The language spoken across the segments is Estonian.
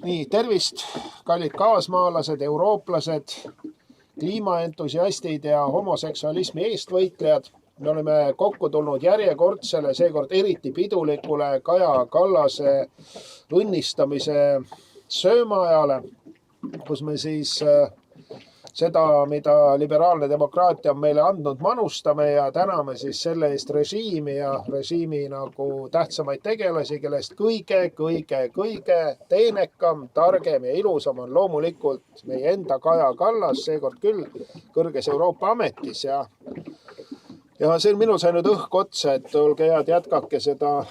Nii, tervist, kallid kaasmaalased, eurooplased, kliimaentusiastid ja homoseksualismi eestvõitlejad. Me oleme kokku tulnud järjekordsele, seekord eriti pidulikule Kaja Kallase õnnistamise söömaajale, kus me siis seda, mida liberaalne demokraatia on meile andnud, manustame ja täname siis selle eest režiimi ja režiimi nagu tähtsamaid tegelasi, kellest kõige teenekam, targem ja ilusam on loomulikult meie enda Kaja Kallas, seekord küll kõrges Euroopa ametis ja see on minul sai nüüd õhk otsa, et olge head, jätkake seda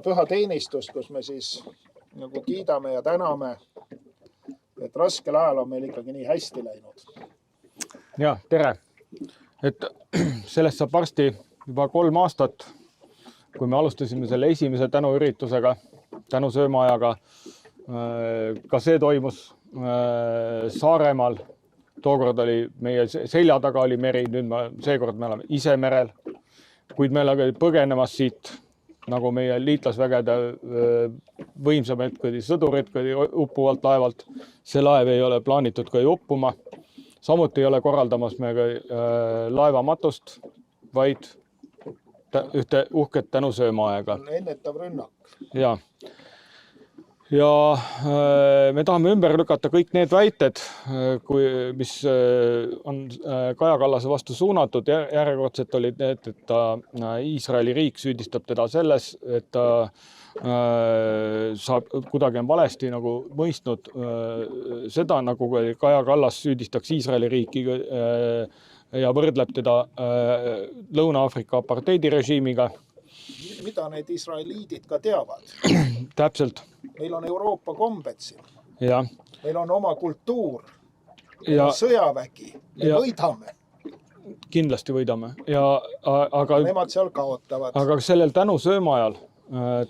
püha teenistust, kus me siis nagu kiidame ja täname, et raskel ajal on meil ikkagi nii hästi läinud. Ja, tere. Et sellest saab varsti juba 3 aastat, kui me alustasime selle esimese tänuüritusega, tänusöömaajaga. Ka see toimus Saaremaal. Tookord oli meie selja taga oli meri, nüüd seekord me oleme ise merel. Kuid meil oli põgenemas siit, nagu meie liitlasvägede võimsamad sõdurid uppuvalt laevalt. See laev ei ole plaanitud uppuma. Samuti ei ole korraldamas me laevamatust, vaid ühte uhket tänusöömaaega. Ennetav rünnak. Ja me tahame ümber lükata kõik need väited, mis on Kaja Kallase vastu suunatud. Järjekordselt oli need, et Iisraeli riik süüdistab teda selles, et ta kuidagi on valesti nagu mõistnud seda, nagu Kaja Kallas süüdistaks Iisraeli riiki ja võrdleb teda Lõuna-Aafrika apartheidirežiimiga. Mida need israeliidid ka teavad? Täpselt. Meil on Euroopa kombed siin. Ja. Meil on oma kultuur. Meil on sõjavägi. Me võidame. Kindlasti võidame. Aga nemad seal kaotavad. Aga sellel tänusöömaajal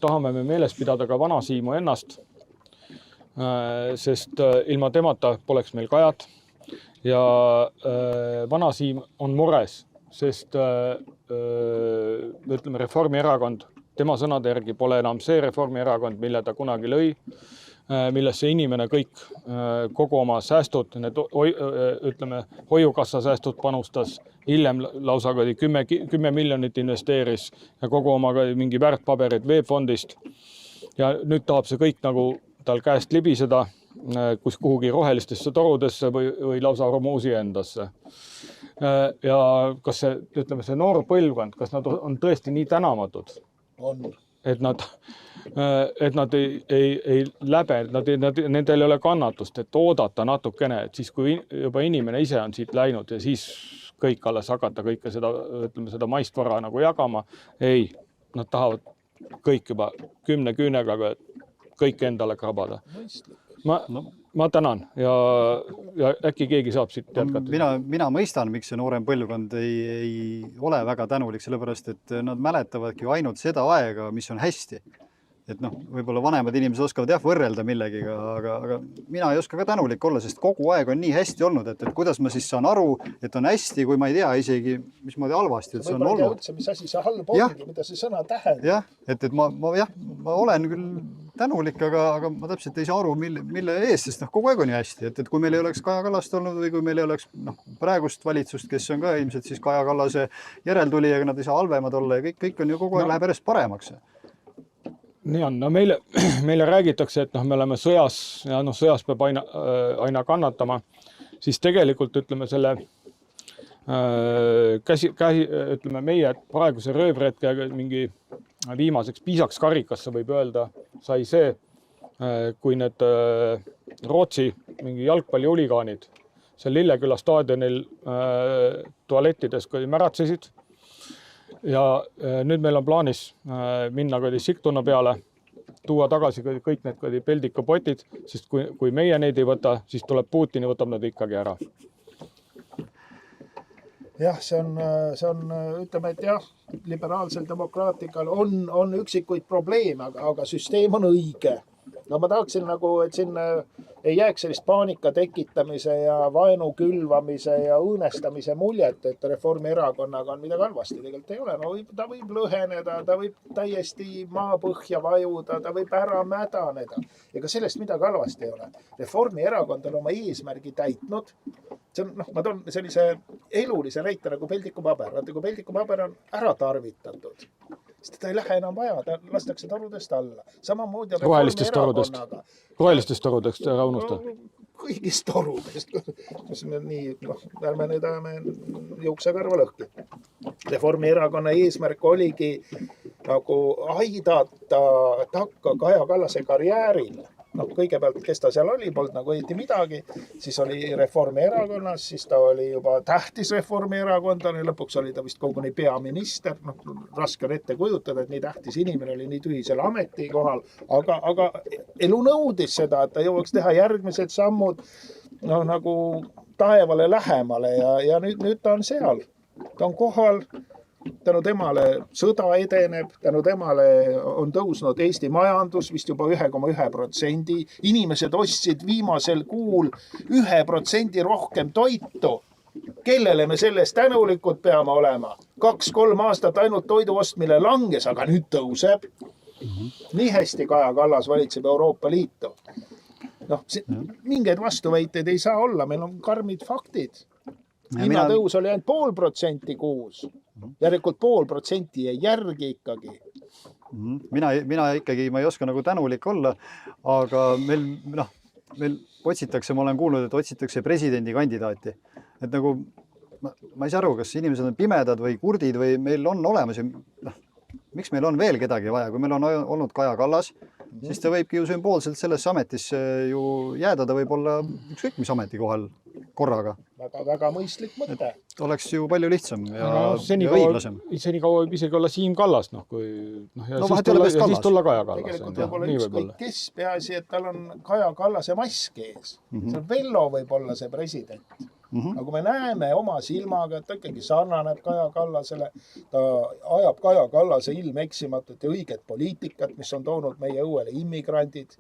tahame me meeles pidada ka Vanasiimu ennast, sest ilma temata poleks meil Kajat. Ja Vanasiim on mures, sest ütleme Reformierakond, tema sõnade järgi pole enam see Reformierakond, mille ta kunagi lõi, millesse inimene kõik kogu oma säästud, ütleme hoiukassa säästud panustas, hiljem lausa 10 miljonit investeeris ja kogu oma mingi väärtpaberid veebfondist. Ja nüüd tahab see kõik nagu tal käest libiseda, kus kuhugi rohelistesse torudesse või lausa Hormuzi endasse. Ja kas see, ütleme, see noor põlvkond, kas nad on tõesti nii tänamatud? On. Et nad ei läbe, nendel ei ole kannatust, et oodata natukene, et siis kui juba inimene ise on siit läinud ja siis kõik alles hakata kõike seda maistvara nagu jagama. Ei, nad tahavad kõik juba 10 küünega kõik endale krabada. Ma tänan ja äkki keegi saab siit jätkata. Mina mõistan, miks see noorem põlvkond ei ole väga tänulik, sellepärast, et nad mäletavadki ainult seda aega, mis on hästi. Et võib-olla vanemad inimesed oskavad võrrelda millegiga, aga mina ei oska ka tänulik olla, sest kogu aeg on nii hästi olnud, et kuidas ma siis saan aru, et on hästi, kui ma ei tea isegi, mis moodi halvasti, et see on olnud. Võib-olla üldse, mis asi see halb ongi, mida see sõna tähendab. Jah, et ma olen küll tänulik, aga ma täpselt ei saa aru, mille eest, sest kogu aeg on nii hästi, et kui meil ei oleks Kaja Kallast olnud või kui meil ei oleks praegust valitsust, kes on ka ilmselt siis Kaja Kallase järeltuli, aga nad ei saa halvemad olla ja kõik on ju kogu aeg läheb järjest paremaks. Nii on, meile räägitakse, et me oleme sõjas ja sõjas peab aina kannatama, siis tegelikult ütleme selle ütleme meie praeguse röövretke mingi viimaseks piisaks karikasse võib öelda, sai see, kui need Rootsi mingi jalgpallihuligaanid seal Lilleküla staadionil tualettides märatsesid. Ja nüüd meil on plaanis minna Sigtuna peale, tuua tagasi kõik need peldikapotid, sest kui meie neid ei võta, siis tuleb Putin ja võtab nad ikkagi ära. Jah, see on, ütleme, et jah, liberaalsel demokraatikal on üksikuid probleeme, aga süsteem on õige. no ma tahaksin nagu, et siin ei jääks sellist paanika tekitamise ja vaenu külvamise ja õõnestamise muljet, et Reformierakonnaga on midagi halvasti. Tegelikult ei ole. No ta võib lõheneda, ta võib täiesti maapõhja vajuda, ta võib ära mädaneda. Ega sellest midagi halvasti ei ole. Reformierakond on oma eesmärgi täitnud. See on, ma toon sellise elulise näite nagu peldikupaber. Vaata, kui peldikupaber on ära tarvitatud, siis ta ei lähe enam vaja, ta lastakse torudest alla. Samamoodi rohelistest torudest ära unusta. Kõigist torudest. Nii, ärme nüüd ajame juuksekarva lõhki. Reformierakonna eesmärk oligi nagu aidata takka Kaja Kallase karjääril. Kõigepealt, kes ta seal oli, polnud nagu õieti midagi, siis oli Reformierakonnas, siis ta oli juba tähtis Reformierakondlane, lõpuks oli ta vist koguni peaminister, raske on ette kujutada, et nii tähtis inimene oli nii tühisel ametikohal, aga elu nõudis seda, et ta jõuaks teha järgmised sammud nagu taevale lähemale ja nüüd ta on seal, ta on kohal. Tänu temale sõda edeneb, tänu temale on tõusnud Eesti majandus vist juba 1,1%. Inimesed ostsid viimasel kuul 1% rohkem toitu. Kellele me sellest tänulikud peame olema? 2-3 aastat ainult toidu ostmine langes, aga nüüd tõuseb. Nii hästi Kaja Kallas valitseb Euroopa Liitu. Mingeid vastuväiteid ei saa olla, meil on karmid faktid. Hinnatõus oli ainult 0,5% kuus. Järelikult 0,5% jäi järgi ikkagi. Mina ikkagi, ma ei oska nagu tänulik olla, aga meil otsitakse, ma olen kuulnud, et otsitakse presidendikandidaati. Et nagu, ma ei saa aru, kas inimesed on pimedad või kurdid või meil on olemas. Miks meil on veel kedagi vaja? Kui meil on olnud Kaja Kallas, siis ta võibki ju sümboolselt sellesse ametisse ju jääda, ta võib olla ükskõik mis ametikohal korraga. Väga mõistlik mõte. Oleks ju palju lihtsam ja õiglasem. Senikaua võib isegi olla Siim Kallas, ja siis tulla Kaja Kallas. Tegelikult võib olla ükskõik kes, peaasi, et tal on Kaja Kallase mask ees. Vello võib olla see president. Nagu me näeme oma silmaga, et ta ikkagi sarnaneb Kaja Kallasele, ta ajab Kaja Kallase ilmeksimatut ja õiget poliitikat, mis on toonud meie õuele immigrandid.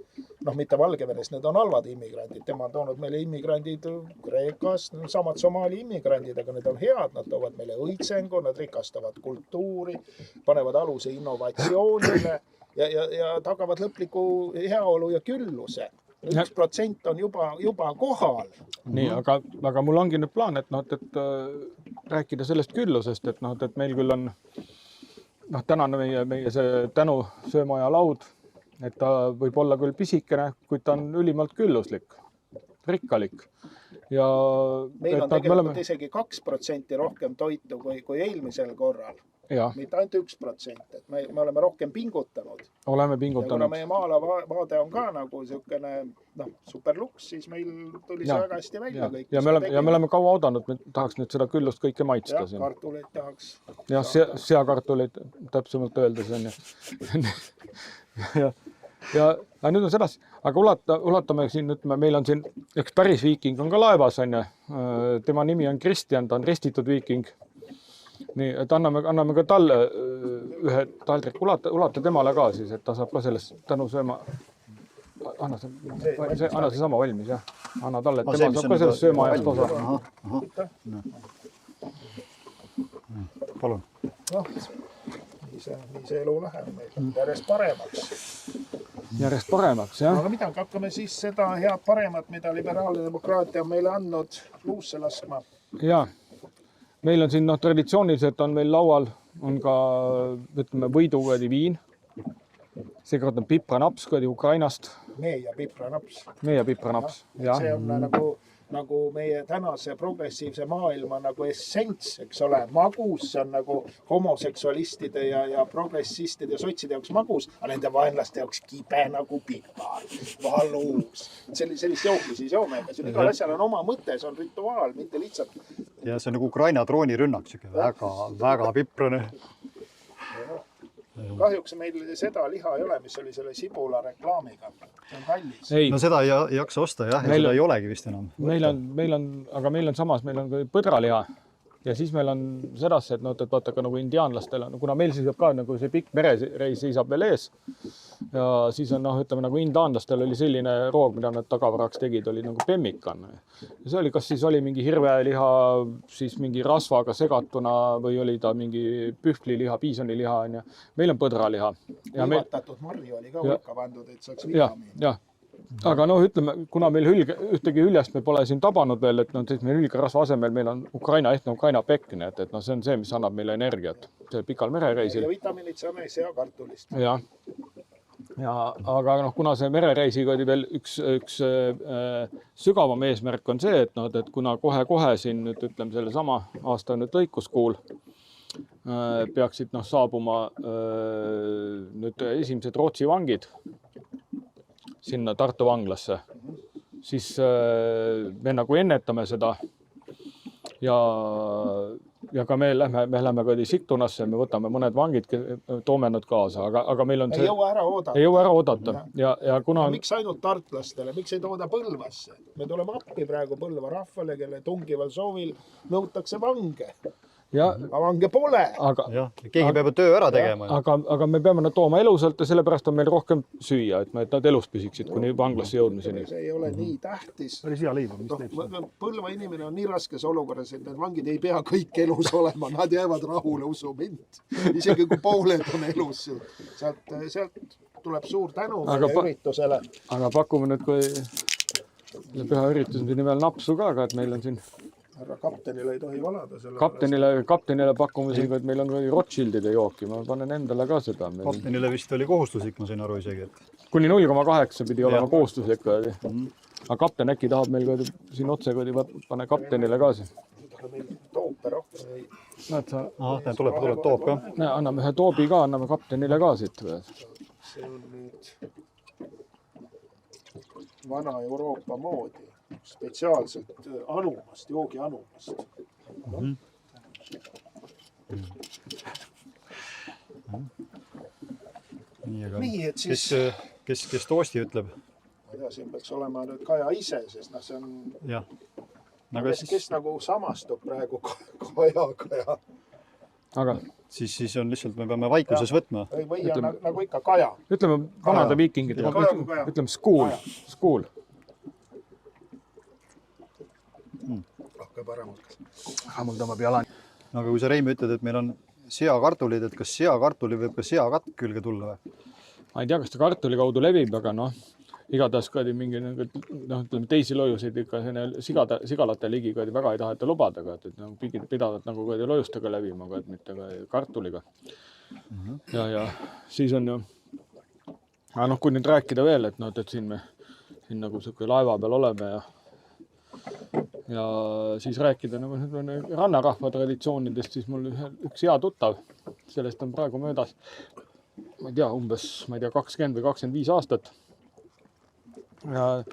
Mitte Valgevenes, need on halvad immigrandid, tema on toonud meile immigrandid Kreekast, samad Somaali immigrandid, aga need on head, nad toovad meile õitsengu, nad rikastavad kultuuri, panevad aluse innovatsioonile ja tagavad lõpliku heaolu ja külluse. 1% on juba kohal. Nii, aga mul ongi nüüd plaan, et rääkida sellest küllusest, et meil küll on tänane meie see tänu söömaja laud, et ta võib olla küll pisikene, kuid ta on ülimalt külluslik, rikkalik. Ja meil on tegelikult isegi 2% rohkem toitu kui eelmisel korral. Mitte ainult 1%, et me oleme rohkem pingutanud. Oleme pingutanud. Ja kuna meie maala vaade on ka nagu niisugune superluks, siis meil tuli see väga hästi välja kõik. Ja me oleme kaua oodanud, me tahaks nüüd seda küllust kõike maitsta. Ja kartuleid tahaks. Ja seakartuleid täpsemalt öeldes on. Ja nüüd on sedasi, aga ulatame siin, meil on siin üks päris viiking on ka laevas, tema nimi on Kristjan, ta on ristitud viiking. Nii, et anname ka talle ühe taldrik, ulata temale ka siis, et ta saab ka sellest tänu sööma. Anna see sama valmis, jah. Anna talle, et tema saab ka sellest söömaajast osa. Palun. Nii see elu läheb meil järjest paremaks. Järjest paremaks, jah. Aga midagi, hakkame siis seda head paremat, mida liberaalne demokraatia on meile andnud luusse laskma. Jaa. Meil on siin traditsiooniliselt on meil laual on ka võiduvõedi viin. Seekord on pipranaps Ukrainast. Mee ja pipranaps. See on nagu meie tänase progressiivse maailma nagu essents, eks ole. Magus, see on nagu homoseksualistide ja progressistide ja sotside jaoks magus, aga nende vaenlaste jaoks kibe nagu pipar, valus. Sellist jooki siis joome. Igal asjal on oma mõte, see on rituaal, mitte lihtsalt. Ja see on nagu Ukraina droonirünnak, väga piprane. Kahjuks meil seda liha ei ole, mis oli selle sibula reklaamiga. See on kallis. No seda ei jaksa osta, jah, ja seda ei olegi vist enam. Meil on samas, meil on põdraliha ja siis meil on sedasi, et, et vaata ka nagu indiaanlastel on, kuna meil seisab ka nagu see pikk merereis seisab veel ees ja siis on ütleme nagu indiaanlastel oli selline roog, mida nad tagavaraks tegid, oli nagu pemmikan. Ja see oli, kas siis oli mingi hirveliha, siis mingi rasvaga segatuna või oli ta mingi pühvliliha, piisoniliha on ja meil on põdraliha. Kuivatatud marju oli ka hulka pandud, et saaks vitamiini. Jah. Aga ütleme, kuna meil ühtegi hüljast me pole siin tabanud veel, et siis meil hülgerasva asemel meil on Ukraina pekk, et see on see, mis annab meile energiat. See pikal merereisil. Ja vitamiinid saame seakartulist. Ja, aga kuna see merereisiga oli veel üks sügavam eesmärk on see, et kuna kohe siin nüüd ütleme selle sama aasta nüüd lõikuskuul peaksid saabuma nüüd esimesed Rootsi vangid sinna Tartu vanglasse, siis me nagu ennetame seda ja ka me lähme Sigtunasse, me võtame mõned vangid, toome nad kaasa, aga meil on see... Ei jõua ära oodata. Ja kuna... Miks ainult tartlastele, miks ei tooda Põlvasse? Me tuleme appi praegu Põlva rahvale, kelle tungival soovil nõutakse vange. Aga vange pole. Keegi peab töö ära tegema. Aga me peame nad tooma elusalt ja sellepärast on meil rohkem süüa, et nad elus püsiksid kuni vanglasse jõudmiseni. See ei ole nii tähtis. Päris hea leiba, mis teeb seda? Põlva inimene on nii raskes olukorras, et need vangid ei pea kõik elus olema, nad jäävad rahule, usu mind. Isegi kui pooled on elus. Sealt tuleb suur tänu meie üritusele. Aga pakume nüüd, kui püha üritus nimel napsu ka, et meil on siin... Härra kaptenile ei tohi valada. Kaptenile pakume siin, et meil on Rothschildide jooki. Ma panen endale ka seda. Kaptenile vist oli kohustuslik, ma sain aru isegi. Kuni 0,8 pidi olema kohustuslik. Aga kapten äkki tahab meil siin otse, pane kaptenile ka siin. Toope rohkem. Tuleb toop ka. Anname ühe toobi ka, anname kaptenile ka siit. See on nüüd vana Euroopa moodi. Spetsiaalselt anumast, joogi anumast. Nii, et siis... Kes toosti ütleb? Ma ei tea, siin peaks olema nüüd Kaja ise, sest see on... Kes nagu samastub praegu Kajaga ja... Aga... Siis on lihtsalt, me peame vaikuses võtma. Või nagu ikka Kaja. Ütleme vanade viikingid, ütleme skuul. Mul tõmbab jalan. Aga kui sa, Reimi, ütled, et meil on seakartulid, et kas seakartuli võib ka seakatk külge tulla või? Ma ei tea, kas ta kartuli kaudu levib, aga igatahes mingi ütleme teisi lojusid ikka sigalate ligi väga ei taheta lubada, et pidavad nagu lojustega levima, et mitte kartuliga. Ja siis on ju, kui nüüd rääkida veel, et siin me nagu laeva peal oleme ja siis rääkida nagu rannarahva traditsioonidest, siis mul üks hea tuttav, sellest on praegu möödas, ma ei tea, umbes 20 või 25 aastat. Ja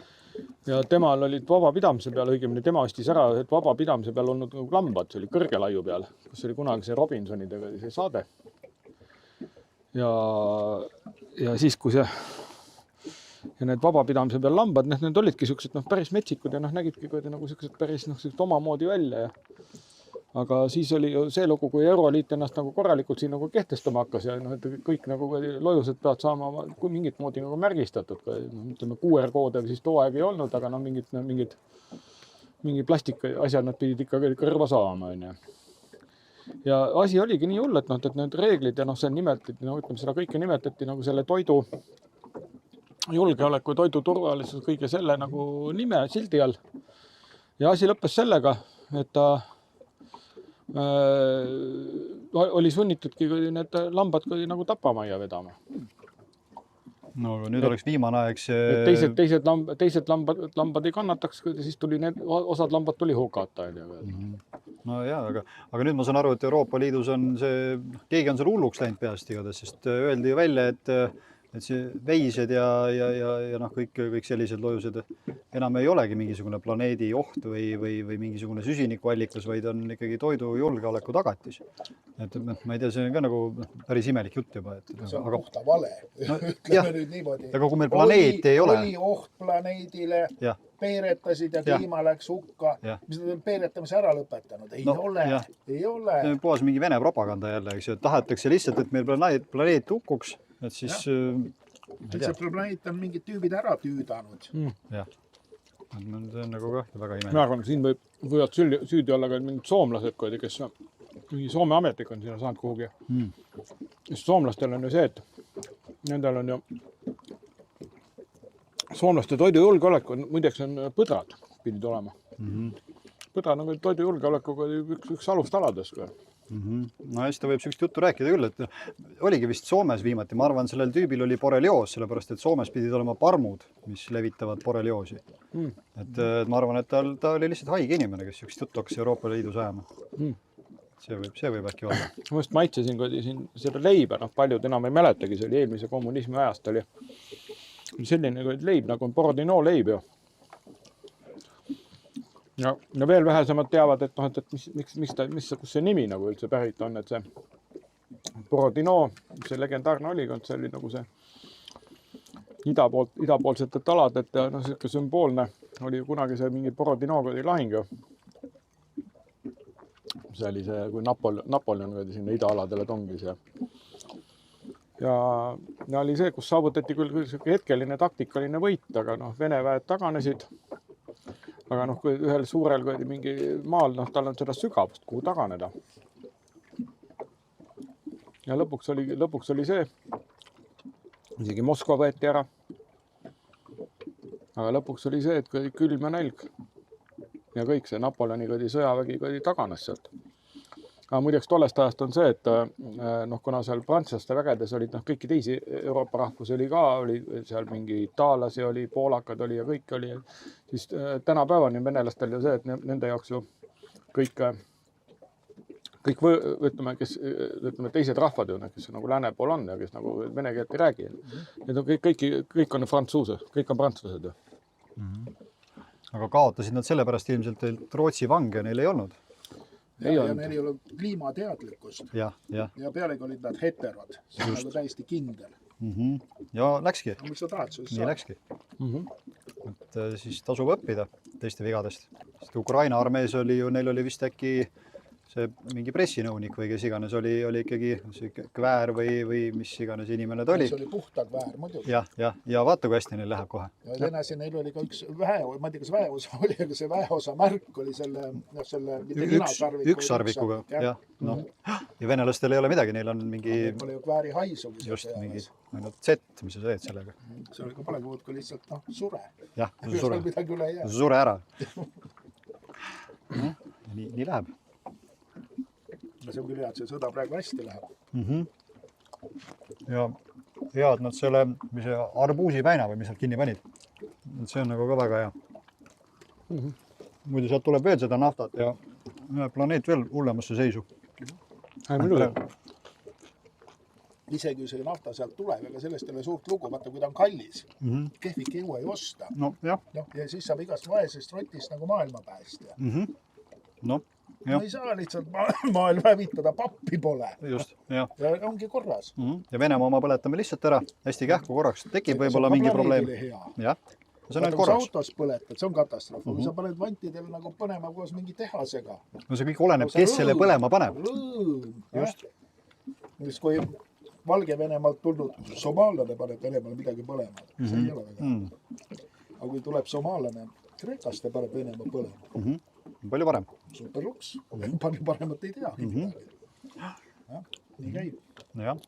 temal olid vabapidamise peal, õigemini tema ostis ära, et vabapidamise peal olnud lambad, see oli Kõrgelaiu peal, kus oli kunagi see Robinsonidega see saade. Ja siis, kui ja need vabapidamise peal lambad, need olidki siuksed päris metsikud ja nägidki nagu siuksed päris omamoodi välja. Aga siis oli ju see lugu, kui Euroliit ennast nagu korralikult siin nagu kehtestama hakkas ja et kõik nagu lojused peavad saama mingit moodi nagu märgistatud. Ütleme, QR-koode siis too aeg ei olnud, aga mingi plastika asjad nad pidid ikka kõrva saama. Ja asi oligi nii hull, et need reeglid ja see nimetati, ütleme, seda kõike nimetati nagu selle toidu julgeoleku, toidu turvalisus, kõige selle nagu nime sildi all. Ja asi lõppes sellega, et ta oli sunnitudki need lambad nagu tapamajja vedama. No aga nüüd oleks viimane aeg see... Teised lambad ei kannataks, siis tuli osad lambad tuli hukata. No jaa, aga nüüd ma saan aru, et Euroopa Liidus on see, keegi on seal hulluks läinud peast igatahes, sest öeldi ju välja, et et see veised ja noh, kõik sellised loodused enam ei olegi mingisugune planeedi oht või mingisugune süsinikuallikas, vaid on ikkagi toidujulgeoleku tagatis. Et ma ei tea, see on ka nagu päris imelik jutt juba. See on puhta vale. No, ütleme nüüd niimoodi. Aga kui meil planeeti ei ole. Oli oht planeedile, peeretasid ja kliima läks hukka. Mis nad on peeretamise ära lõpetanud? Ei ole. See on puhas mingi Vene propaganda jälle, eks ju. Tahetakse lihtsalt, et meil planeet hukkuks, et siis... See planeet on mingid tüübid ära tüüdanud. Jah. See on nagu kahti väga imelik. Ma arvan, siin võivad süüdi olla ka mingid soomlased, kes mingi Soome ametlik on sinna saanud kuhugi. Just soomlastel on ju see, et nendel on ju soomlaste toidujulgeolek on, muideks on põdrad pidid olema. Põdrad on toidujulgeolekuga üks alustaladest. No hästi võib sellist juttu rääkida küll, et oligi vist Soomes viimati. Ma arvan, sellel tüübil oli borrelioos, sellepärast et Soomes pidid olema parmud, mis levitavad borrelioosi. Et ma arvan, et ta oli lihtsalt haige inimene, kes sellist juttu hakkas Euroopa Liidus ajama. See võib äkki olla. Ma just maitsesin siin seda leiba, paljud enam ei mäletagi, see oli eelmise kommunismi ajast oli selline leib, nagu on Borodino leib ju. Ja veel vähesemad teavad, et kus see nimi nagu üldse pärit on, et see Borodino, see legendaarne olikond, see oli nagu see idapoolsetelt alad, et selline sümboolne oli kunagi see mingi Borodinoga oli lahing ju. See oli see, kui Napoleon sinna idaaladele tongis ja oli see, kus saavutati küll hetkeline taktikaline võit, aga Vene väed taganesid. Aga kui ühel suurel mingi maal, tal on seda sügavust, kuhu taganeda. Ja lõpuks oli see, isegi Moskva võeti ära. Aga lõpuks oli see, et külm ja nälg. Ja kõik see Napoleoni sõjavägi taganes sealt. Aga muideks tollest ajast on see, et kuna seal prantslaste vägedes olid kõiki teisi Euroopa rahvus oli ka, oli seal mingi itaallasi oli, poolakad oli ja kõik oli, siis tänapäevani venelastel ju see, et nende jaoks ju kõik teised rahvad ju, kes nagu lääne pool on ja kes nagu vene keelt ei räägi. Need on kõik on frantslased ju. Aga kaotasid nad sellepärast ilmselt, et Rootsi vange neil ei olnud. Ja neil ei olnud kliimateadlikkust. Ja pealegi olid nad heterod. See on nagu täiesti kindel. Ja läkski. Miks sa tahad? Nii läkski. Et siis tasub õppida teiste vigadest. Sest Ukraina armees oli ju, neil oli vist äkki see mingi pressinõunik või kes iganes oli ikkagi see kväär või mis iganes inimene ta oli. See oli puhta kväär muidugi. Ja vaata, kui hästi neil läheb kohe. Ja teine neil oli ka üks väeosa, ma ei tea, kas väeosa oli, aga see väeosa märk oli selle ükssarvikuga. Ja venelastel ei ole midagi, neil on mingi... Neil pole ju kvääri haisu. Just, mingi Z, mis sa teed sellega? See oli ka palegi muud, kui lihtsalt sure. Jah, sure. Midagi üle jää. Sure ära. Nii läheb. See on küll hea, et see sõda praegu hästi läheb. Ja head nad selle, mis see arbuusipäina või mis nad kinni panid. See on nagu ka väga hea. Muidu sealt tuleb veel seda naftat ja planeet veel hullemasse seisu. Isegi see nafta sealt tuleb, aga sellest ei ole suurt lugu, vaata kui ta on kallis. Kehvik ei jõua ei osta. Ja siis saab igast vaesest rotist nagu maailma päästja. Ma ei saa lihtsalt maailma hävitada, pappi pole. Just, jah. Ja ongi korras. Ja Venemaa oma põletame lihtsalt ära, hästi kähku korraks. Tekib võib-olla mingi probleem. Jah, see on ainult korras. Kui sa autos põletad, see on katastroof. Kui sa paned vantidel nagu põnema koos mingi tehasega. No see kõik oleneb, kes selle põlema paneb. Just. Kui Valgevenemaalt tulnud somaallane paneb Venemaal midagi põlema. See ei ole väga. Aga kui tuleb somaallane Kreekast ja paneb Venemaa põlema. Palju parem. Superluks. Palju paremat ei tea. Nii käib. Jah.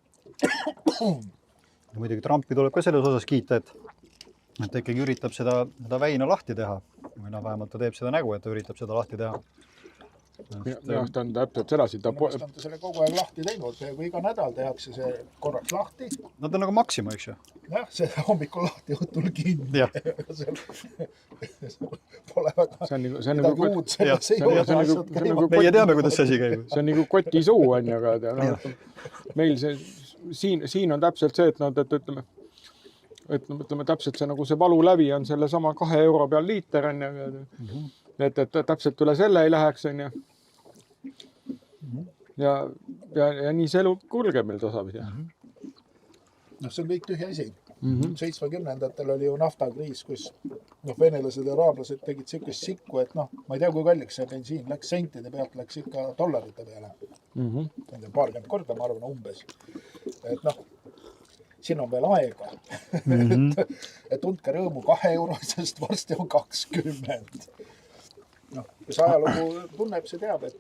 Muidugi Trumpi tuleb ka selles osas kiita, et ikkagi üritab seda väina lahti teha. Või vähemalt ta teeb seda nägu, et ta üritab seda lahti teha. Jah, ta on täpselt sedasi. Ta on selle kogu aeg lahti teinud. Kui iga nädal tehakse see korraks lahti. Nad on nagu Maxima, eks ju? Jah, see hommikul lahti, õhtul kinni. Pole väga midagi uud selles ei ole asjad käivad. Meie teame, kuidas see asi käib. See on nagu kotisuu, aga meil siin on täpselt see, et ütleme, et ütleme täpselt see nagu see valu läbi on selle sama 2 euro peal liiter on ju. Et täpselt üle selle ei läheks on ju. Ja nii see elu kulgeb meil tasapidi. No see on kõik tühja asi. 70-ndatel oli ju naftakriis, kus venelased ja araablased tegid siukest sikku, et ma ei tea, kui kalliks see bensiin läks, sentide pealt läks ikka dollarite peale. Paarkümmend korda, ma arvan, umbes. Et siin on veel aega. Et tundke rõõmu 2 eurosest, varsti on 20. Kes ajalugu tunneb, see teab, et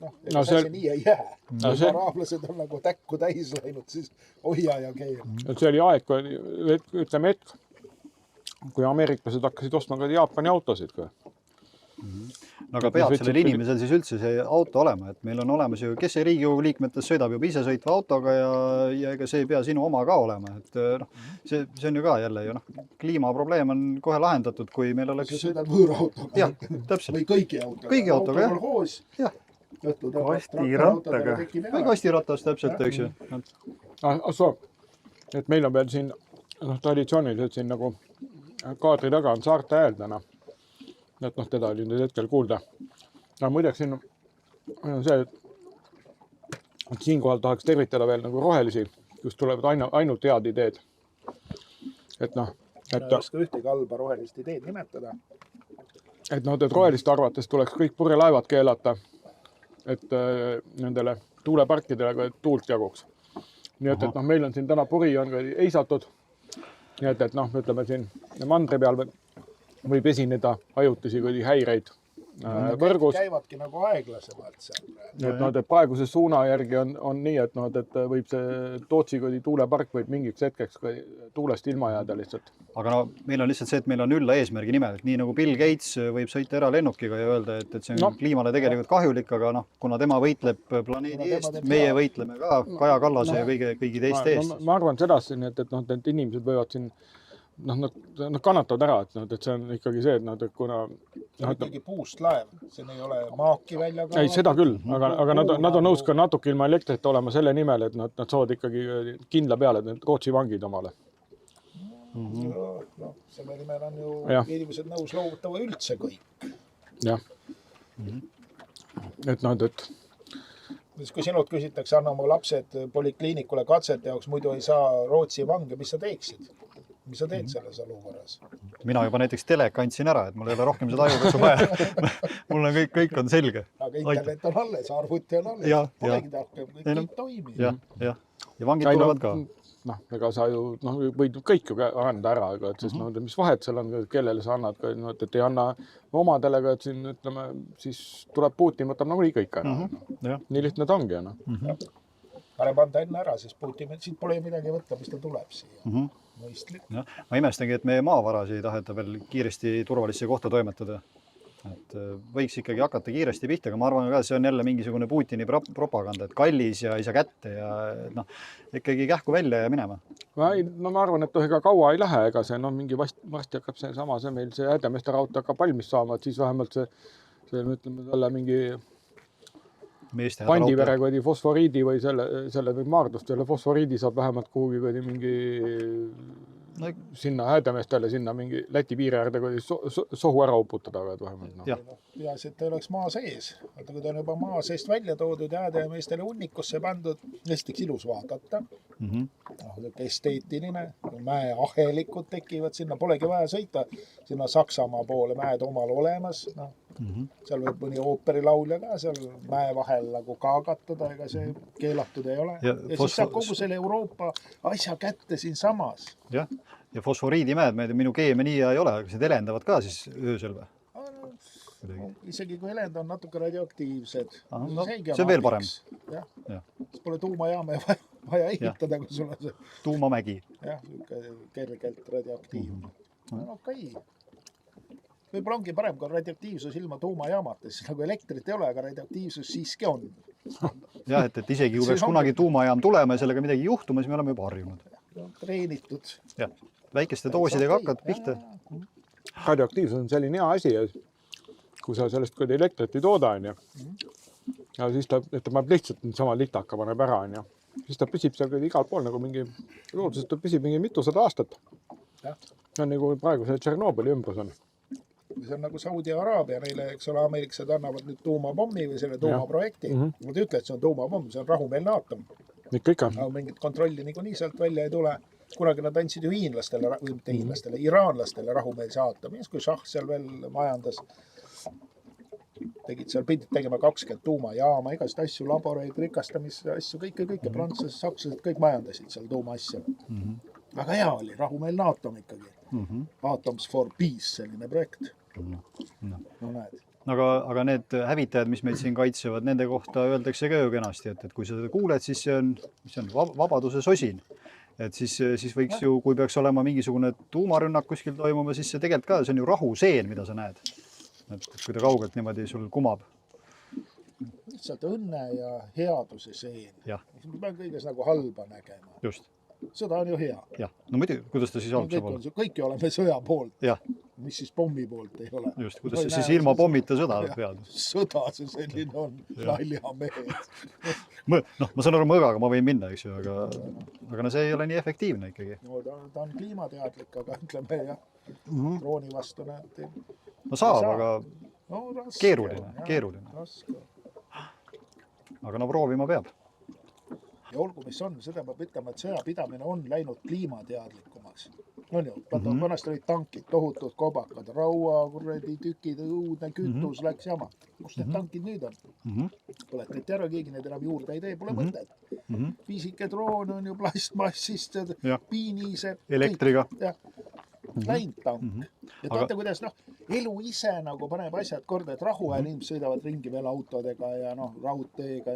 see nii ei jää. Araablased on nagu täkku täis läinud, siis hoia ja keela. See oli aeg, ütleme hetk, kui ameeriklased hakkasid ostma ka Jaapani autosid. No aga peab sellel inimesel siis üldse see auto olema, et meil on olemas ju, kes see Riigikogu liikmetes sõidab juba ise sõitva autoga ja ega see ei pea sinu oma ka olema, et see on ju ka jälle ju kliimaprobleem on kohe lahendatud, kui meil oleks... Sa sõidad võõra autoga. Jah, täpselt. Või kõigi autoga. Kõigi autoga, jah. Hoos. Jah. Kastirattaga. Või kastiratas täpselt, eks ju. Et meil on veel siin traditsiooniliselt siin nagu kaadri taga on Saarte hääl täna. Et teda oli nüüd hetkel kuulda. Aga muideks siin on see, et siinkohal tahaks tervitada veel nagu rohelisi, kus tulevad ainult head ideed. Et ei oska ühtegi halba rohelist ideed nimetada. Et roheliste arvates tuleks kõik purjelaevad keelata, et nendele tuuleparkidele tuult jaguks. Nii et meil on siin täna puri on eisatud. Nii et ütleme siin mandri peal võib esineda ajutisi häireid võrgus. Käivadki nagu aeglasemalt seal. Et praeguse suuna järgi on nii, et võib see Tootsi tuulepark võib mingiks hetkeks tuulest ilma jääda lihtsalt. Aga meil on lihtsalt see, et meil on ülla eesmärgi nimel, et nii nagu Bill Gates võib sõita eralennukiga ja öelda, et see on kliimale tegelikult kahjulik, aga kuna tema võitleb planeedi eest, meie võitleme ka Kaja Kallase ja kõigi teiste eest. Ma arvan sedasi, et inimesed võivad siin nad kannatavad ära, et see on ikkagi see, et kuna... See on ikkagi puust laev, siin ei ole maaki välja ka. Ei, seda küll, aga nad on nõus ka natuke ilma elektrit olema selle nimel, et nad saavad ikkagi kindla peale Rootsi vangid omale. Selle nimel on ju inimesed nõus loovutava üldse kõik. Jah. Et kui sinult küsitakse, anna oma lapsed polikliinikule katsete jaoks, muidu ei saa Rootsi vange, mis sa teeksid? Mis sa teed selles olukorras? Mina juba näiteks teleka andsin ära, et mul ei ole rohkem seda ajupetsu vaja. Mul on kõik on selge. Aga internet on alles, arvuti on alles. Polegi tahkem, kõik toimib. Ja vangid tulevad ka. Ega sa ju võid kõik ju anda ära, sest mis vahet seal on, kellele sa annad, et ei anna omadele, et siin ütleme, siis tuleb Putin, võtab nagu nii kõik ära. Nii lihtne ta ongi. Parem anda enne ära, siis Putin, siit pole midagi võtta, mis ta tuleb siia. Mõistlik. Ma imestangi, et meie maavarasi ei taheta veel kiiresti turvalisse kohta toimetada. Et võiks ikkagi hakata kiiresti pihta, aga ma arvan ka, see on jälle mingisugune Putini propaganda, et kallis ja ei saa kätte ja ikkagi kähku välja ja minema. Ma arvan, et ega kaua ei lähe, ega see mingi varsti hakkab see meil see Häädemeeste raudtee hakkab valmis saama, et siis vähemalt see ütleme talle mingi Pandivere fosforiidi või selle või Maardust selle fosforiidi saab vähemalt kuhugi mingi sinna Häädemeestele, sinna mingi Läti piiri äärde sohu ära uputada vähemalt. Peaasi, et ta oleks maa sees. Vaata, kui ta on juba maa seest välja toodud ja Häädemeestele hunnikusse pandud, esiteks ilus vaadata. Esteetiline, mäeahelikud tekivad sinna, polegi vaja sõita sinna Saksamaa poole, mäed omal olemas. Seal võib mõni ooperilaulja ka seal mäe vahel nagu kaagatada, ega see keelatud ei ole. Ja siis saab kogu selle Euroopa asja kätte siin samas. Ja fosforiidimäed, minu keemia nii ei ole, aga see elendavad ka siis öösel või? Isegi kui elend on natuke radioaktiivsed. See on veel parem. Siis pole tuumajaame vaja ehitada, kui sul on see... Tuumamägi. Jah, kergelt radioaktiivne. Okei. Võib-olla ongi parem, kui radioaktiivsus ilma tuumajaamates. Nagu elektrit ei ole, aga radioaktiivsus siiski on. Jah, et isegi kui peaks kunagi tuumajaam tulema ja sellega midagi juhtuma, siis me oleme juba harjunud. Treenitud. Jah, väikeste doosidega hakkad pihta. Radioaktiivsus on selline hea asi, kui sa sellest elektrit ei tooda, ja siis ta paneb lihtsalt sama litaka paneb ära, siis ta püsib seal igal pool nagu mingi, looduses ta püsib mingi mitusada aastat. See on nagu praegu see Tšernobõli ümbrus on. See on nagu Saudi Araabia neile, eks ole, ameeriklased annavad nüüd tuumapommi või selle tuumaprojekti. Nad ütlevad, et see on tuumapomm, see on rahumeelne aatom. Ikka. Aga mingit kontrolli niikuinii sealt välja ei tule. Kunagi nad andsid ju iraanlastele rahumeelse aatomi. Kui šah seal veel majandas, pidid tegema 20 tuumajaama, igast asju, laboreid, rikastamisasju, kõike. Prantslased, sakslased, kõik majandasid seal tuumaasja. Väga hea oli, rahumeelne aatom ikkagi. Atoms for Peace, selline projekt. No näed. Aga need hävitajad, mis meid siin kaitsevad, nende kohta öeldakse ka ju kenasti, et kui sa seda kuuled, siis see on vabaduse sosin. Et siis võiks ju, kui peaks olema mingisugune tuumarünnak kuskil toimuma, siis see tegelikult ka, see on ju rahuseen, mida sa näed. Et kui ta kaugelt niimoodi sul kumab. Lihtsalt õnne ja headuse seen. Jah. Me peame kõiges nagu halba nägema. Just. Sõda on ju hea. Jah. No muidu, kuidas ta siis halb saab olla? Kõik oleme sõja poolt. Jah. Mis siis pommi poolt ei ole. Just, kuidas see siis ilma pommita sõda pead? Sõda see selline on, naljamehed. Ma saan aru mõõgaga, ma võin minna, eks ju, aga no see ei ole nii efektiivne ikkagi. No ta on kliimateadlik, aga ütleme jah, drooni vastu näed. No saab, aga keeruline. Raske. Aga no proovima peab. Ja olgu, mis on, seda peab ütlema, et sõjapidamine on läinud kliimateadlikumaks. On ju, vanasti olid tankid, tohutud kobakad, raua, tükid, õudne kütus läks jama. Kus need tankid nüüd on? Põletati ära, keegi need enam juurde ei tee, pole mõtet. Viisike droon on ju plastmassist, piinise. Elektriga. Läinud tank. Ja teate, kuidas elu ise nagu paneb asjad korda, et rahuajal inimesed sõidavad ringi veel autodega ja raudteega,